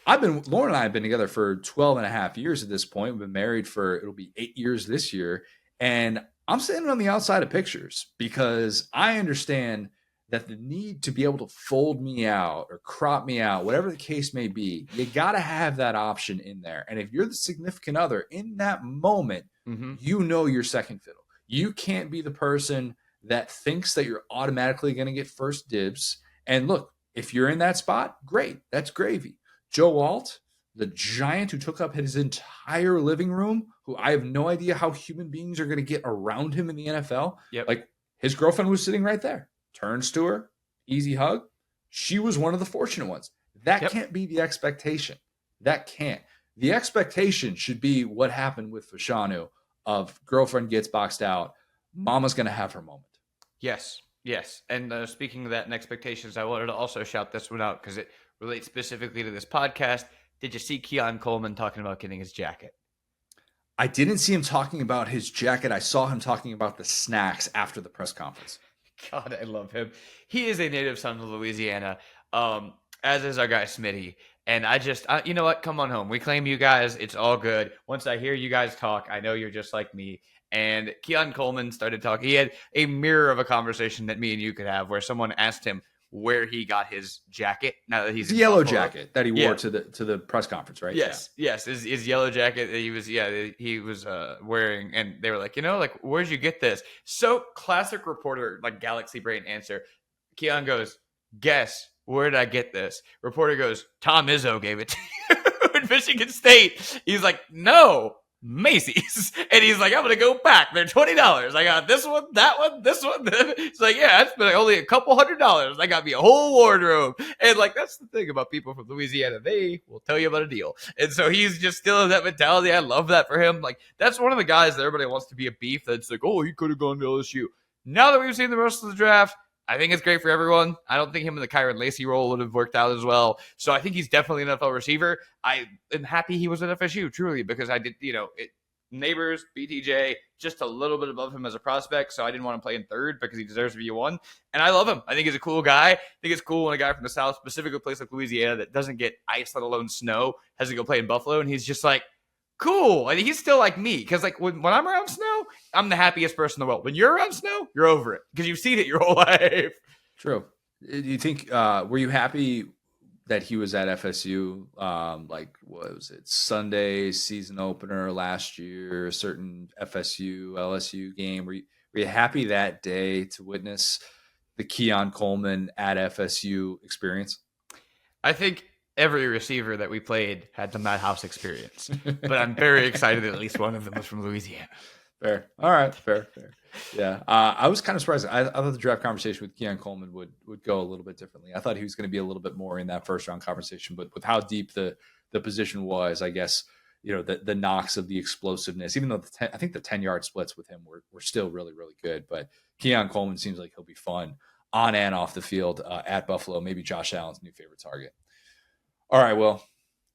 Lauren and I have been together for 12 and a half years at this point. We've been married it'll be 8 years this year. And I'm sitting on the outside of pictures because I understand that the need to be able to fold me out or crop me out, whatever the case may be, you got to have that option in there. And if you're the significant other in that moment, you know your second fiddle. You can't be the person that thinks that you're automatically going to get first dibs. And look, if you're in that spot, great. That's gravy. Joe Walt, the giant who took up his entire living room, who I have no idea how human beings are going to get around him in the NFL. Yep. Like, his girlfriend was sitting right there. Turns to her, easy hug. She was one of the fortunate ones. That can't be the expectation. That can't. The expectation should be what happened with Fashanu of girlfriend gets boxed out. Mama's going to have her moment. Yes. And speaking of that and expectations, I wanted to also shout this one out because it relates specifically to this podcast. Did you see Keon Coleman talking about getting his jacket? I didn't see him talking about his jacket. I saw him talking about the snacks after the press conference. God, I love him. He is a native son of Louisiana, as is our guy Smitty. And you know what? Come on home. We claim you guys. It's all good. Once I hear you guys talk, I know you're just like me. And Keon Coleman started talking. He had a mirror of a conversation that me and you could have where someone asked him where he got his jacket. Now that he's the yellow jacket that he wore to the press conference, right? Yes. His yellow jacket that he was wearing, and they were like, where'd you get this? So classic reporter, like galaxy brain answer. Keon goes, guess, where did I get this? Reporter goes, Tom Izzo gave it to you in Michigan State. He's like, no, Macy's. And he's like, I'm going to go back. They're $20. I got this one, that one, this one. It's like, yeah, it's been only a couple $100. I got me a whole wardrobe. And like, that's the thing about people from Louisiana. They will tell you about a deal. And so he's just still in that mentality. I love that for him. Like, that's one of the guys that everybody wants to be a beef. That's like, oh, he could have gone to LSU. Now that we've seen the rest of the draft, I think it's great for everyone. I don't think him in the Kyron Lacey role would have worked out as well. So I think he's definitely an NFL receiver. I am happy he was at FSU, truly, because I did, Neighbors, BTJ, just a little bit above him as a prospect. So I didn't want to play in third because he deserves to be one. And I love him. I think he's a cool guy. I think it's cool when a guy from the South, specifically a place like Louisiana that doesn't get ice, let alone snow, has to go play in Buffalo. And he's just like, cool. I mean, he's still like me because like when I'm around snow, I'm the happiest person in the world. When you're around snow, you're over it because you've seen it your whole life. True. Do you think were you happy that he was at FSU? Like, what was it? Sunday season opener last year, a certain FSU LSU game. Were you happy that day to witness the Keon Coleman at FSU experience? I think every receiver that we played had the Madhouse experience, but I'm very excited that at least one of them was from Louisiana. Fair. All right. Fair. Yeah. I was kind of surprised. I thought the draft conversation with Keon Coleman would go a little bit differently. I thought he was going to be a little bit more in that first round conversation, but with how deep the position was, I guess, the knocks of the explosiveness, even though I think the 10-yard splits with him were still really, really good. But Keon Coleman seems like he'll be fun on and off the field at Buffalo, maybe Josh Allen's new favorite target. All right, well,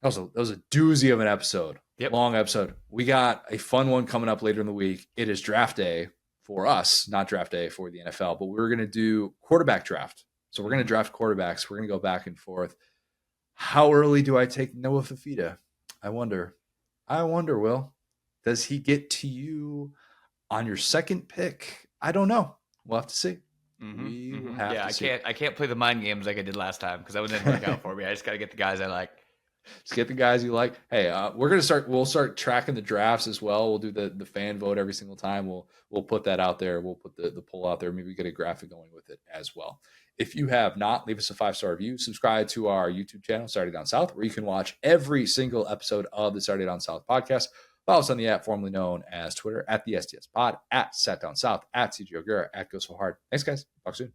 that was a doozy of an episode. Yep. Long episode. We got a fun one coming up later in the week. It is draft day for us, not draft day for the NFL, but we're going to do quarterback draft. So we're going to draft quarterbacks. We're going to go back and forth. How early do I take Noah Fafita? I wonder, Will. Does he get to you on your second pick? I don't know. We'll have to see. We will have to see. I can't play the mind games like I did last time because that wouldn't work out for me. I just got to get the guys I like. Just get the guys you like. Hey, we'll start tracking the drafts as well. We'll do the fan vote every single time. We'll put that out there. We'll put the poll out there. Maybe get a graphic going with it as well. If you have not, leave us a 5-star review. Subscribe to our YouTube channel, Saturday Down South, where you can watch every single episode of the Saturday Down South podcast. Follow us on the app formerly known as Twitter, at the SDS Pod, at Sat Down South, at CJ O'Gara, at Go So Hard. Thanks, guys. Talk soon.